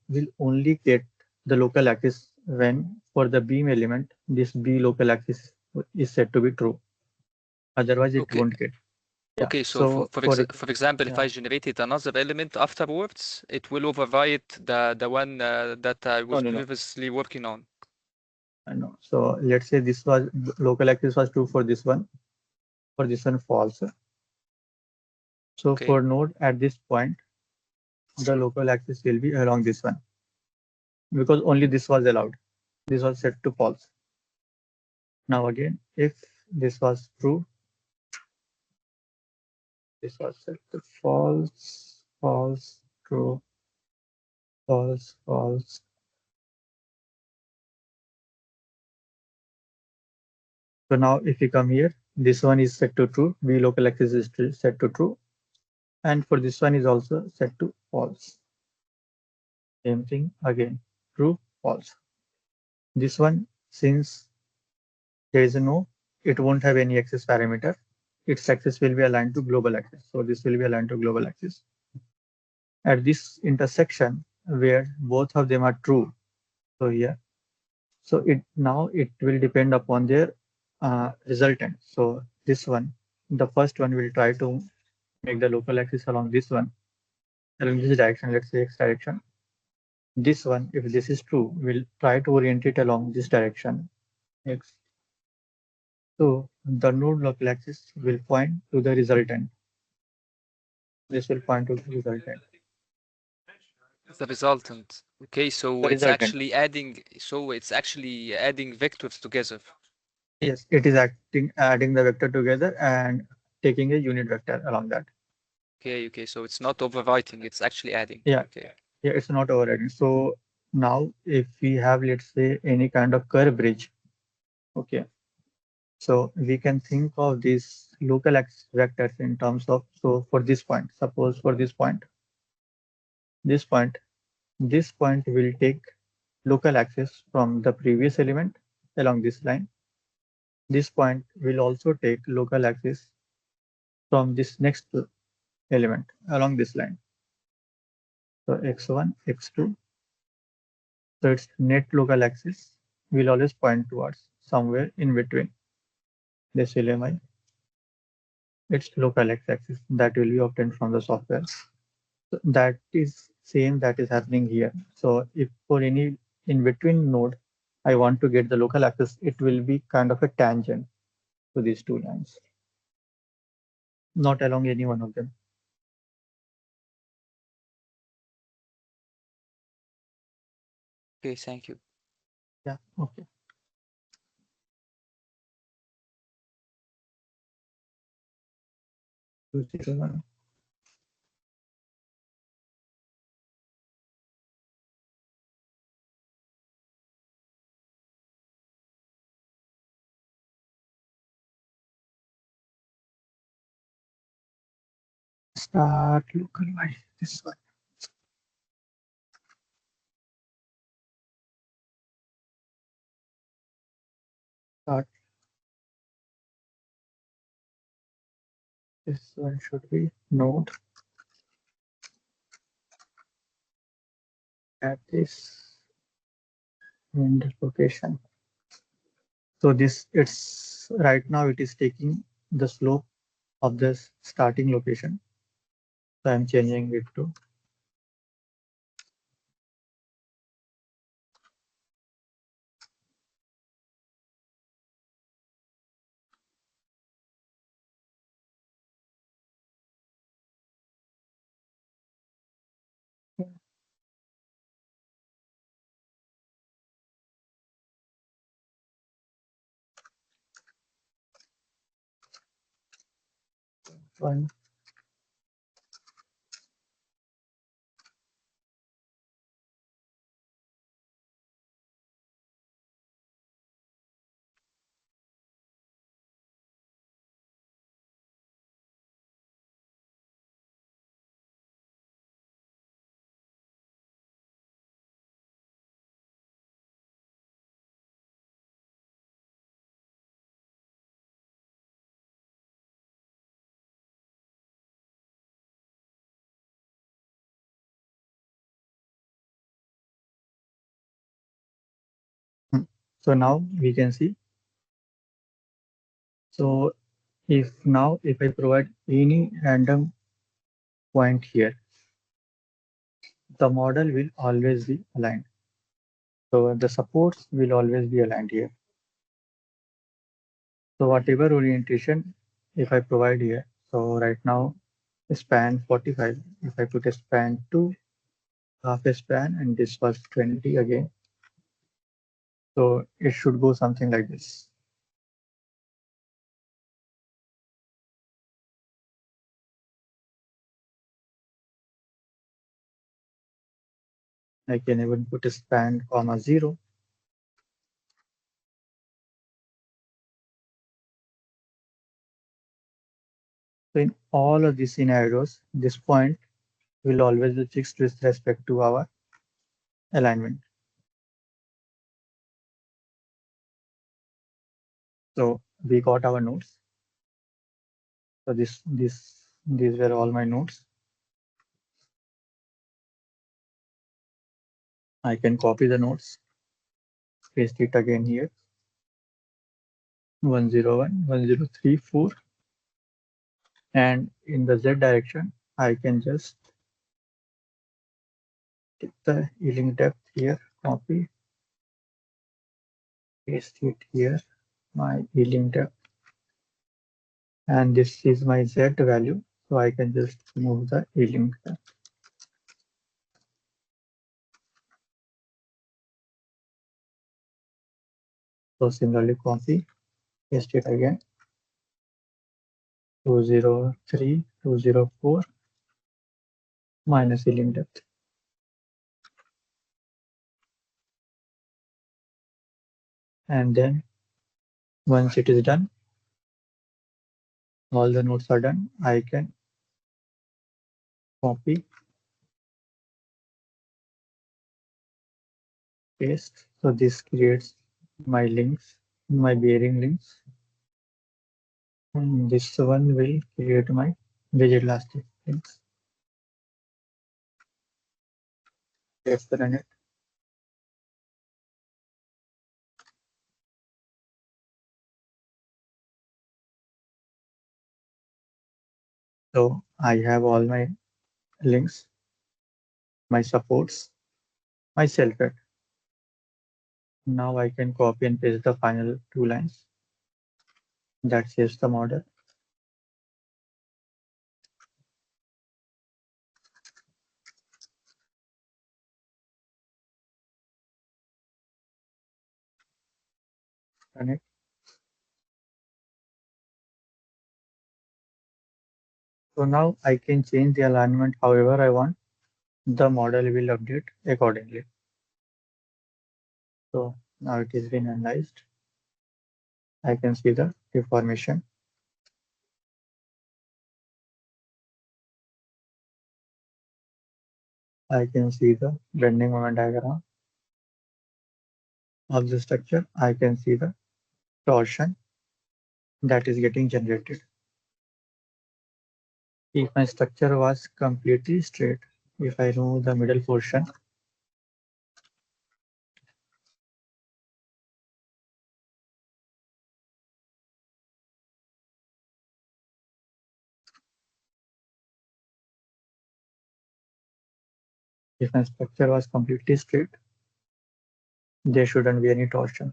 will only get the local axis when for the beam element, this B local axis is said to be true. Otherwise, it Okay. won't get. Yeah. Okay, so for example, if yeah. I generated another element afterwards, it will overwrite the one that I was No. previously working on. I know. So let's say this was local axis was true for this one false. So Okay. for node at this point, the local axis will be along this one because only this was allowed. This was set to false. Now again, if this was true, this was set to false, false, true, false, false. So now if you come here, this one is set to true, V local axis is set to true, and for this one is also set to false. Same thing again, true, false. This one, since there is no, it won't have any axis parameter. Its axis will be aligned to global axis. So this will be aligned to global axis. At this intersection, where both of them are true. So here, so it will depend upon their resultant. So this one, the first one will try to make the local axis along this one, along this direction, let's say x direction. This one, if this is true, will try to orient it along this direction, x. So the node local axis will point to the resultant. This will point to the resultant. The resultant. Okay, so The it's resultant. actually adding. So it's actually adding vectors together. Yes, it is adding the vector together and taking a unit vector along that. Okay, okay. So it's not overwriting. It's actually adding. Yeah. Okay. Yeah, it's not overriding. So now if we have, let's say, any kind of curve bridge, okay. So we can think of these local axis vectors in terms of, so for this point, suppose for this point, this point will take local axis from the previous element along this line. This point will also take local axis from this next element along this line. So x1, x2. So its net local axis will always point towards somewhere in between this LMI. Its local x-axis that will be obtained from the software. So that is same that is happening here. So if for any in between node, I want to get the local axis, it will be kind of a tangent to these two lines, not along any one of them. Okay, thank you. Yeah, okay. Two, zero, one. Start local y, this one. Start. This one should be node at this end location. So this it's right now it is taking the slope of this starting location. So I'm changing it to one. So now we can see. So if I provide any random point here, the model will always be aligned. So the supports will always be aligned here. So whatever orientation, if I provide here, so right now span 45, if I put a span 2, half a span, and this was 20 again. So it should go something like this. I can even put a span comma 0. So in all of these scenarios, this point will always be fixed with respect to our alignment. So we got our nodes. So these were all my nodes. I can copy the nodes, paste it again here. 101, 1034, and in the Z direction, I can just take the E-link depth here, copy, paste it here, my E-link depth, and this is my Z value, so I can just move the E-link depth. So similarly, copy, paste it again, 203, 204, minus E-link depth. And then once it is done, all the nodes are done, I can copy, paste. So this creates my links, my bearing links. And this one will create my rigid elastic links. Let's run it. So I have all my links, my supports, my self-head. Now I can copy and paste the final two lines. That saves the model. Run it. So now I can change the alignment however I want. The model will update accordingly. So now it is been analyzed. I can see the deformation. I can see the bending moment diagram of the structure. I can see the torsion that is getting generated. If my structure was completely straight, if I remove the middle portion, if my structure was completely straight, there shouldn't be any torsion.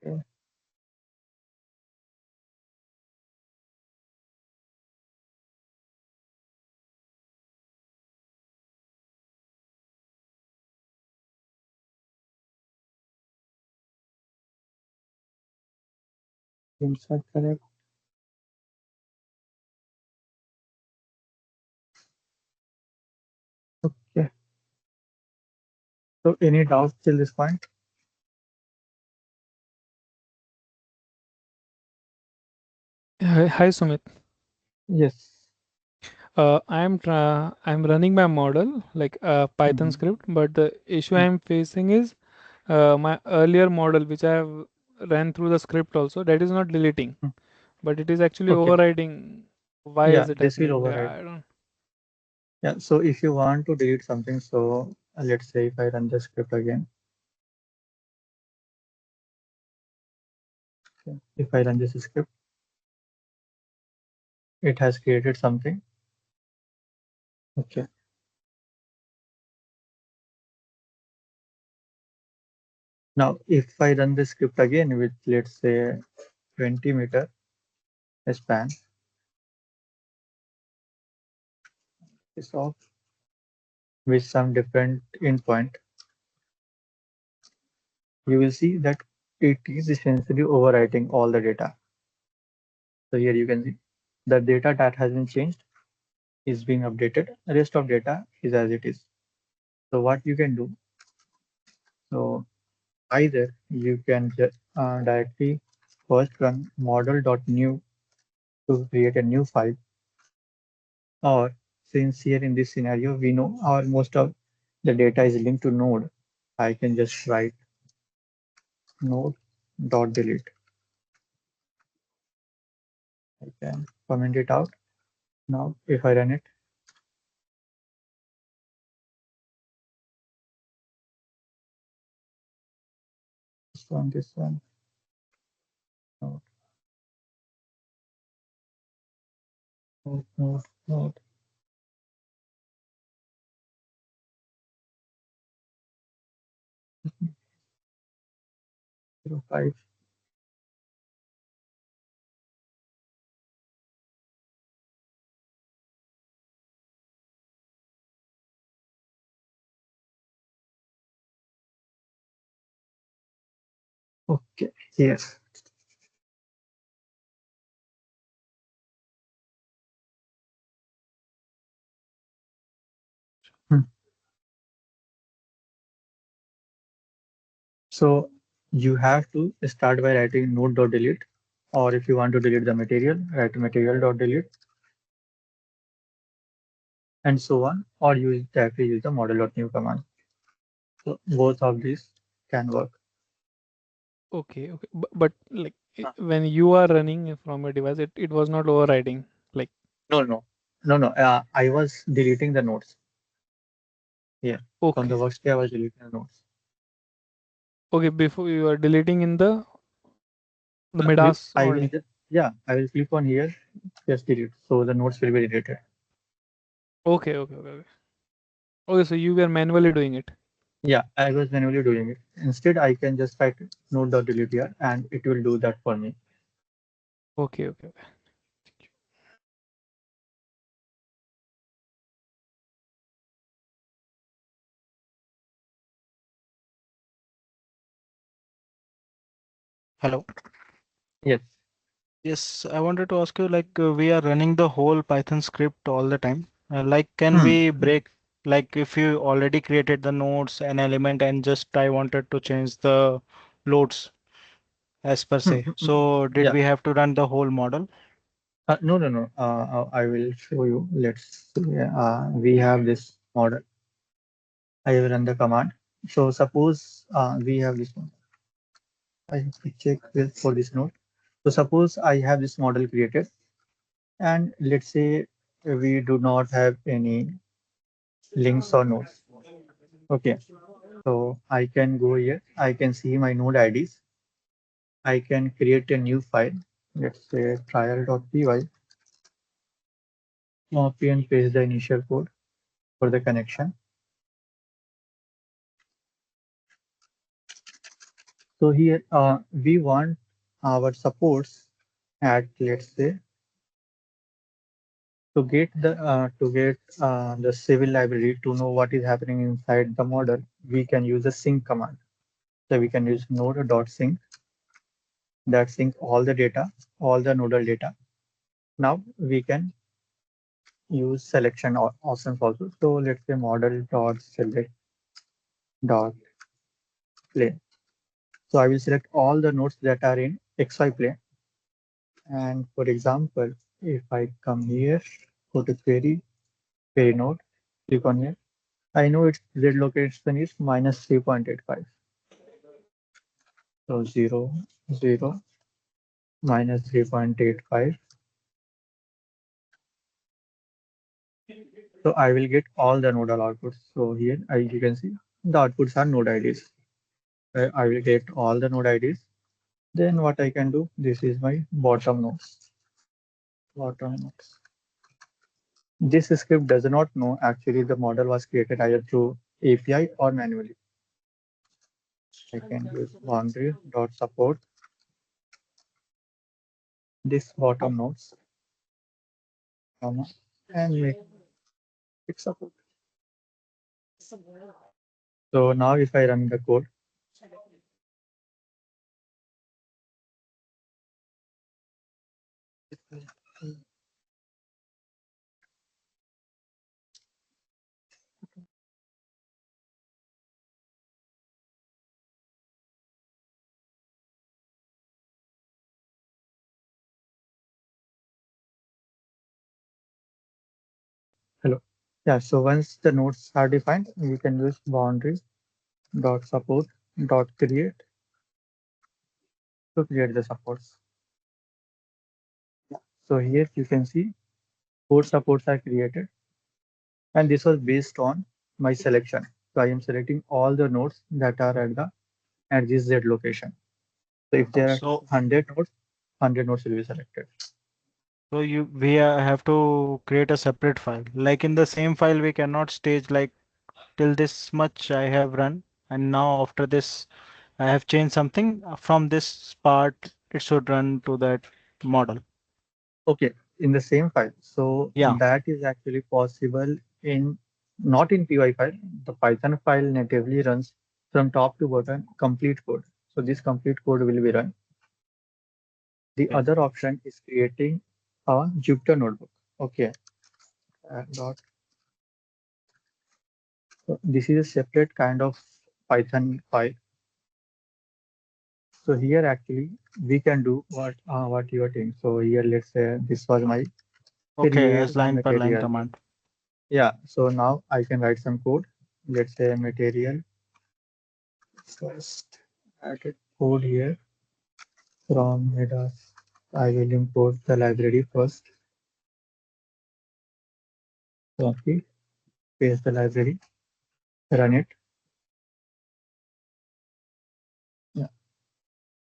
Okay. Things are correct. Okay. So any doubts till this point? Hi Sumit. Yes. I'm running my model like a Python script, but the issue I'm facing is my earlier model, which I have ran through the script also, that is not deleting, but it is actually Okay. overriding. Why Yeah, is it this will happening? override. I don't. Yeah, so if you want to delete something, so let's say if I run the script again. Okay. If I run this script, it has created something. Okay. Now, if I run the script again with, let's say, 20-meter span, is off with some different endpoint, you will see that it is essentially overwriting all the data. So here you can see the data that has been changed is being updated. The rest of data is as it is. So what you can do, so either you can just directly first run model.new to create a new file, or since here in this scenario we know our most of the data is linked to node, I can just write node.delete. I can comment it out. Now if I run it, this one, node, node. 05. Okay, here. So you have to start by writing node.delete, or if you want to delete the material, write material.delete, and so on, or you directly use the model.new command. So both of these can work. Okay, okay. But like when you are running from a device, it was not overriding. Like No. I was deleting the nodes. Yeah, from okay, the workspace I was deleting the nodes. okay. Before you are deleting in the MIDAS I will only. just, yeah, I will click on here, just delete. So the nodes will be deleted. Okay, okay, okay, okay. Okay, so you were manually doing it. Yeah, I was manually doing it. Instead, I can just write node.delete here and it will do that for me. Okay, okay, okay. Hello. Yes. Yes, I wanted to ask you, like, we are running the whole Python script all the time. Like, can we break, like, if you already created the nodes and element and just I wanted to change the loads as per se. So did Yeah. we have to run the whole model? No. I will show you. Let's see. We have this model. I will run the command. So suppose we have this one. I have to check this for this node. So suppose I have this model created, and let's say we do not have any links or nodes. Okay. So I can go here. I can see my node IDs. I can create a new file. Let's say trial.py. Copy and paste the initial code for the connection. So here we want our supports at, let's say, to get the civil library to know what is happening inside the model. We can use a sync command. So we can use node.sync that sync all the data, all the nodal data. Now we can use selection options also. So let's say model.select dot plane. So I will select all the nodes that are in XY plane. And for example, if I come here, go to query node, click on here. I know its Z location is minus 3.85. So 0, minus 3.85. So I will get all the nodal outputs. So here you can see the outputs are node IDs. I will get all the node IDs. Then what I can do, this is my bottom nodes. Bottom nodes. This script does not know actually the model was created either through API or manually. I can use boundary dot support this bottom nodes, comma, and make it support. So now if I run the code, Yeah, so once the nodes are defined, we can use boundary dot support dot create to create the supports. So here you can see 4 supports are created, and this was based on my selection. So I am selecting all the nodes that are at this Z location. So if there are So 100 nodes will be selected. So we have to create a separate file. Like in the same file, we cannot stage like till this much I have run, and now after this I have changed something. From this part, it should run to that model. Okay, in the same file. So Yeah. that is actually possible in not in py file. The Python file natively runs from top to bottom complete code. So this complete code will be run. The Okay. other option is creating a Jupyter notebook. Okay. Dot. So this is a separate kind of Python file. So here actually we can do what you are doing. So here let's say this was my Okay, create as line per line material. command. Yeah. So now I can write some code. Let's say material. First add a code here from MIDAS. I will import the library first. Copy, paste the library, run it. Yeah.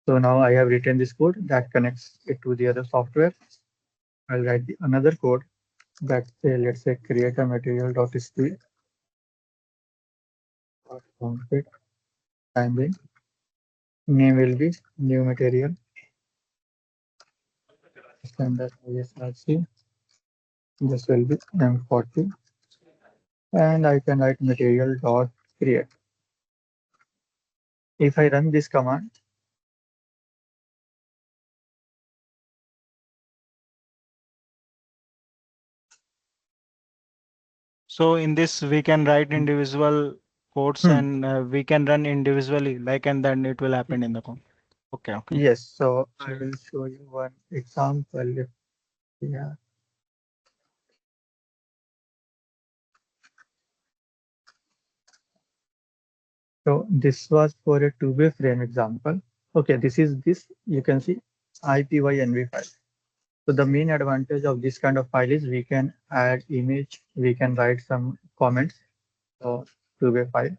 So now I have written this code that connects it to the other software. I'll write another code that say, let's say create a material.std. Config time being. Name will be new material. Standard ISRC. This will be M40. And I can write material.create. If I run this command, So in this, we can write individual codes and we can run individually, like, and then it will happen in the code. Okay, okay. yes, so I will show you one example. Yeah. So this was for a two-way frame example. Okay, this you can see IPY file. So the main advantage of this kind of file is we can add image, we can write some comments. So two-way file,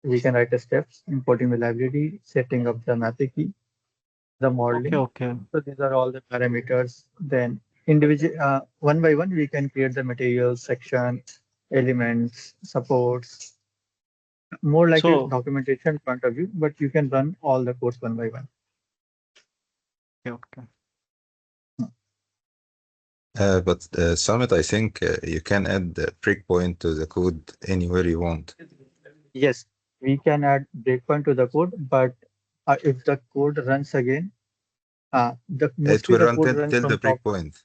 we can write the steps, importing the library, setting up the mapping key, the modeling. Okay. So these are all the parameters. Then individual one by one, we can create the materials section, elements, supports, more like a So, documentation point of view, but you can run all the codes one by one. okay. But Summit, I think you can add the breakpoint to the code anywhere you want. Yes, we can add breakpoint to the code, but if the code runs again, It mostly will the run code runs till the from top breakpoint.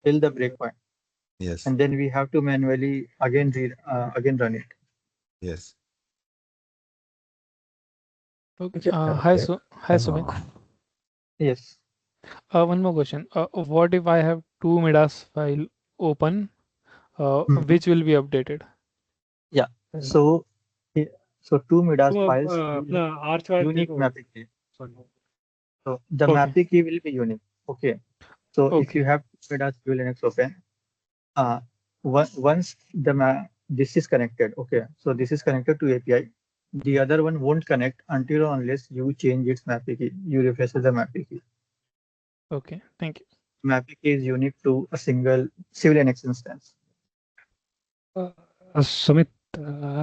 till the breakpoint, Yes, and then we have to manually again run it. yes. Okay. Hi, hi, Sumit. Yes. One more question. What if I have two MIDAS file open, Mhm. which will be updated? Yeah. So, so two MIDAS files अपना use arch wire unique देखो mapping key. sorry So the Okay. mapping key will be unique. Okay. So if Okay. you have MIDAS Civil NX open, once this is connected, okay. So this is connected to API. The other one won't connect until or unless you change its mapping key. You refresh the mapping key. Okay. Thank you. Mapping key is unique to a single Civil NX instance. Sumit,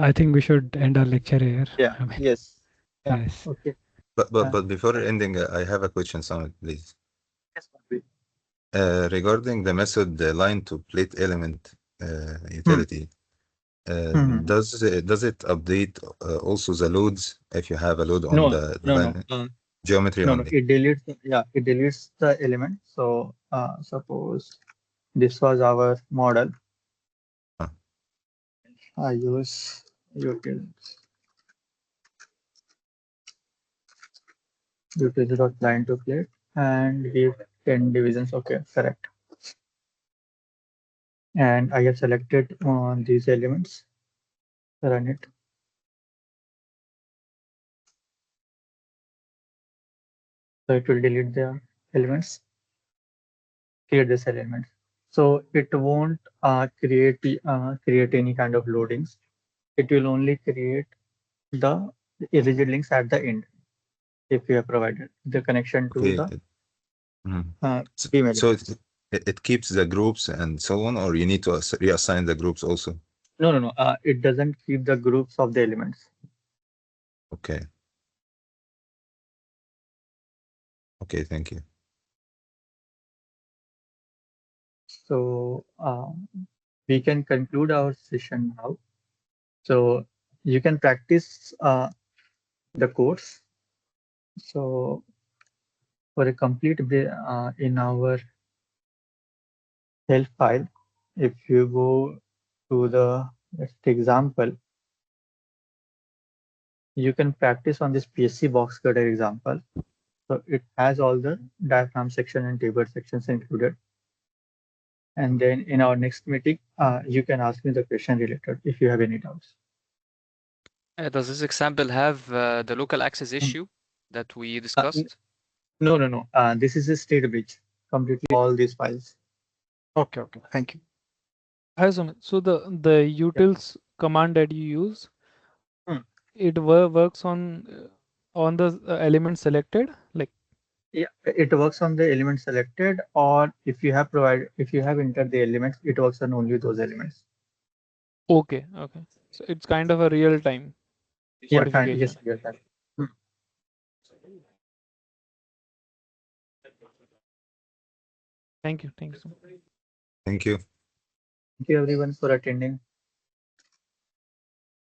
I think we should end our lecture here. Yeah. I mean, Yes. Yeah. yes. Okay. But before ending, I have a question, Summit, please. Yes, Madhvi. Regarding the method line to plate element utility, does it update also the loads if you have a load on the line geometry No. only? It deletes. It deletes the element. So suppose this was our model. I use utility.line to plate and give 10 divisions. Okay, correct. and I have selected these elements. Run it. So it will delete the elements, create this element. So it won't create any kind of loadings. It will only create the rigid links at the end if you have provided the connection to Okay. the Mhm. beam So elements. it keeps the groups and so on, or you need to reassign the groups also? No. It doesn't keep the groups of the elements. Okay. Okay, thank you. So we can conclude our session now. So you can practice the course. So for a complete in our help file, if you go to the next example, you can practice on this PSC box cutter example. So it has all the diagram section and table sections included. And then in our next meeting, you can ask me the question related if you have any doubts. Does this example have the local access issue that we discussed? No. This is a state bridge, completely all these files. Okay, thank you. Hi, Sumit. So the utils command that you use, it works on the element selected, like. Yeah, it works on the element selected, or if you have entered the elements, it works on only those elements. Okay. So it's kind of a real time Yeah, modification. yes, yes. Thank you so much. Thank you. Thank you everyone for attending.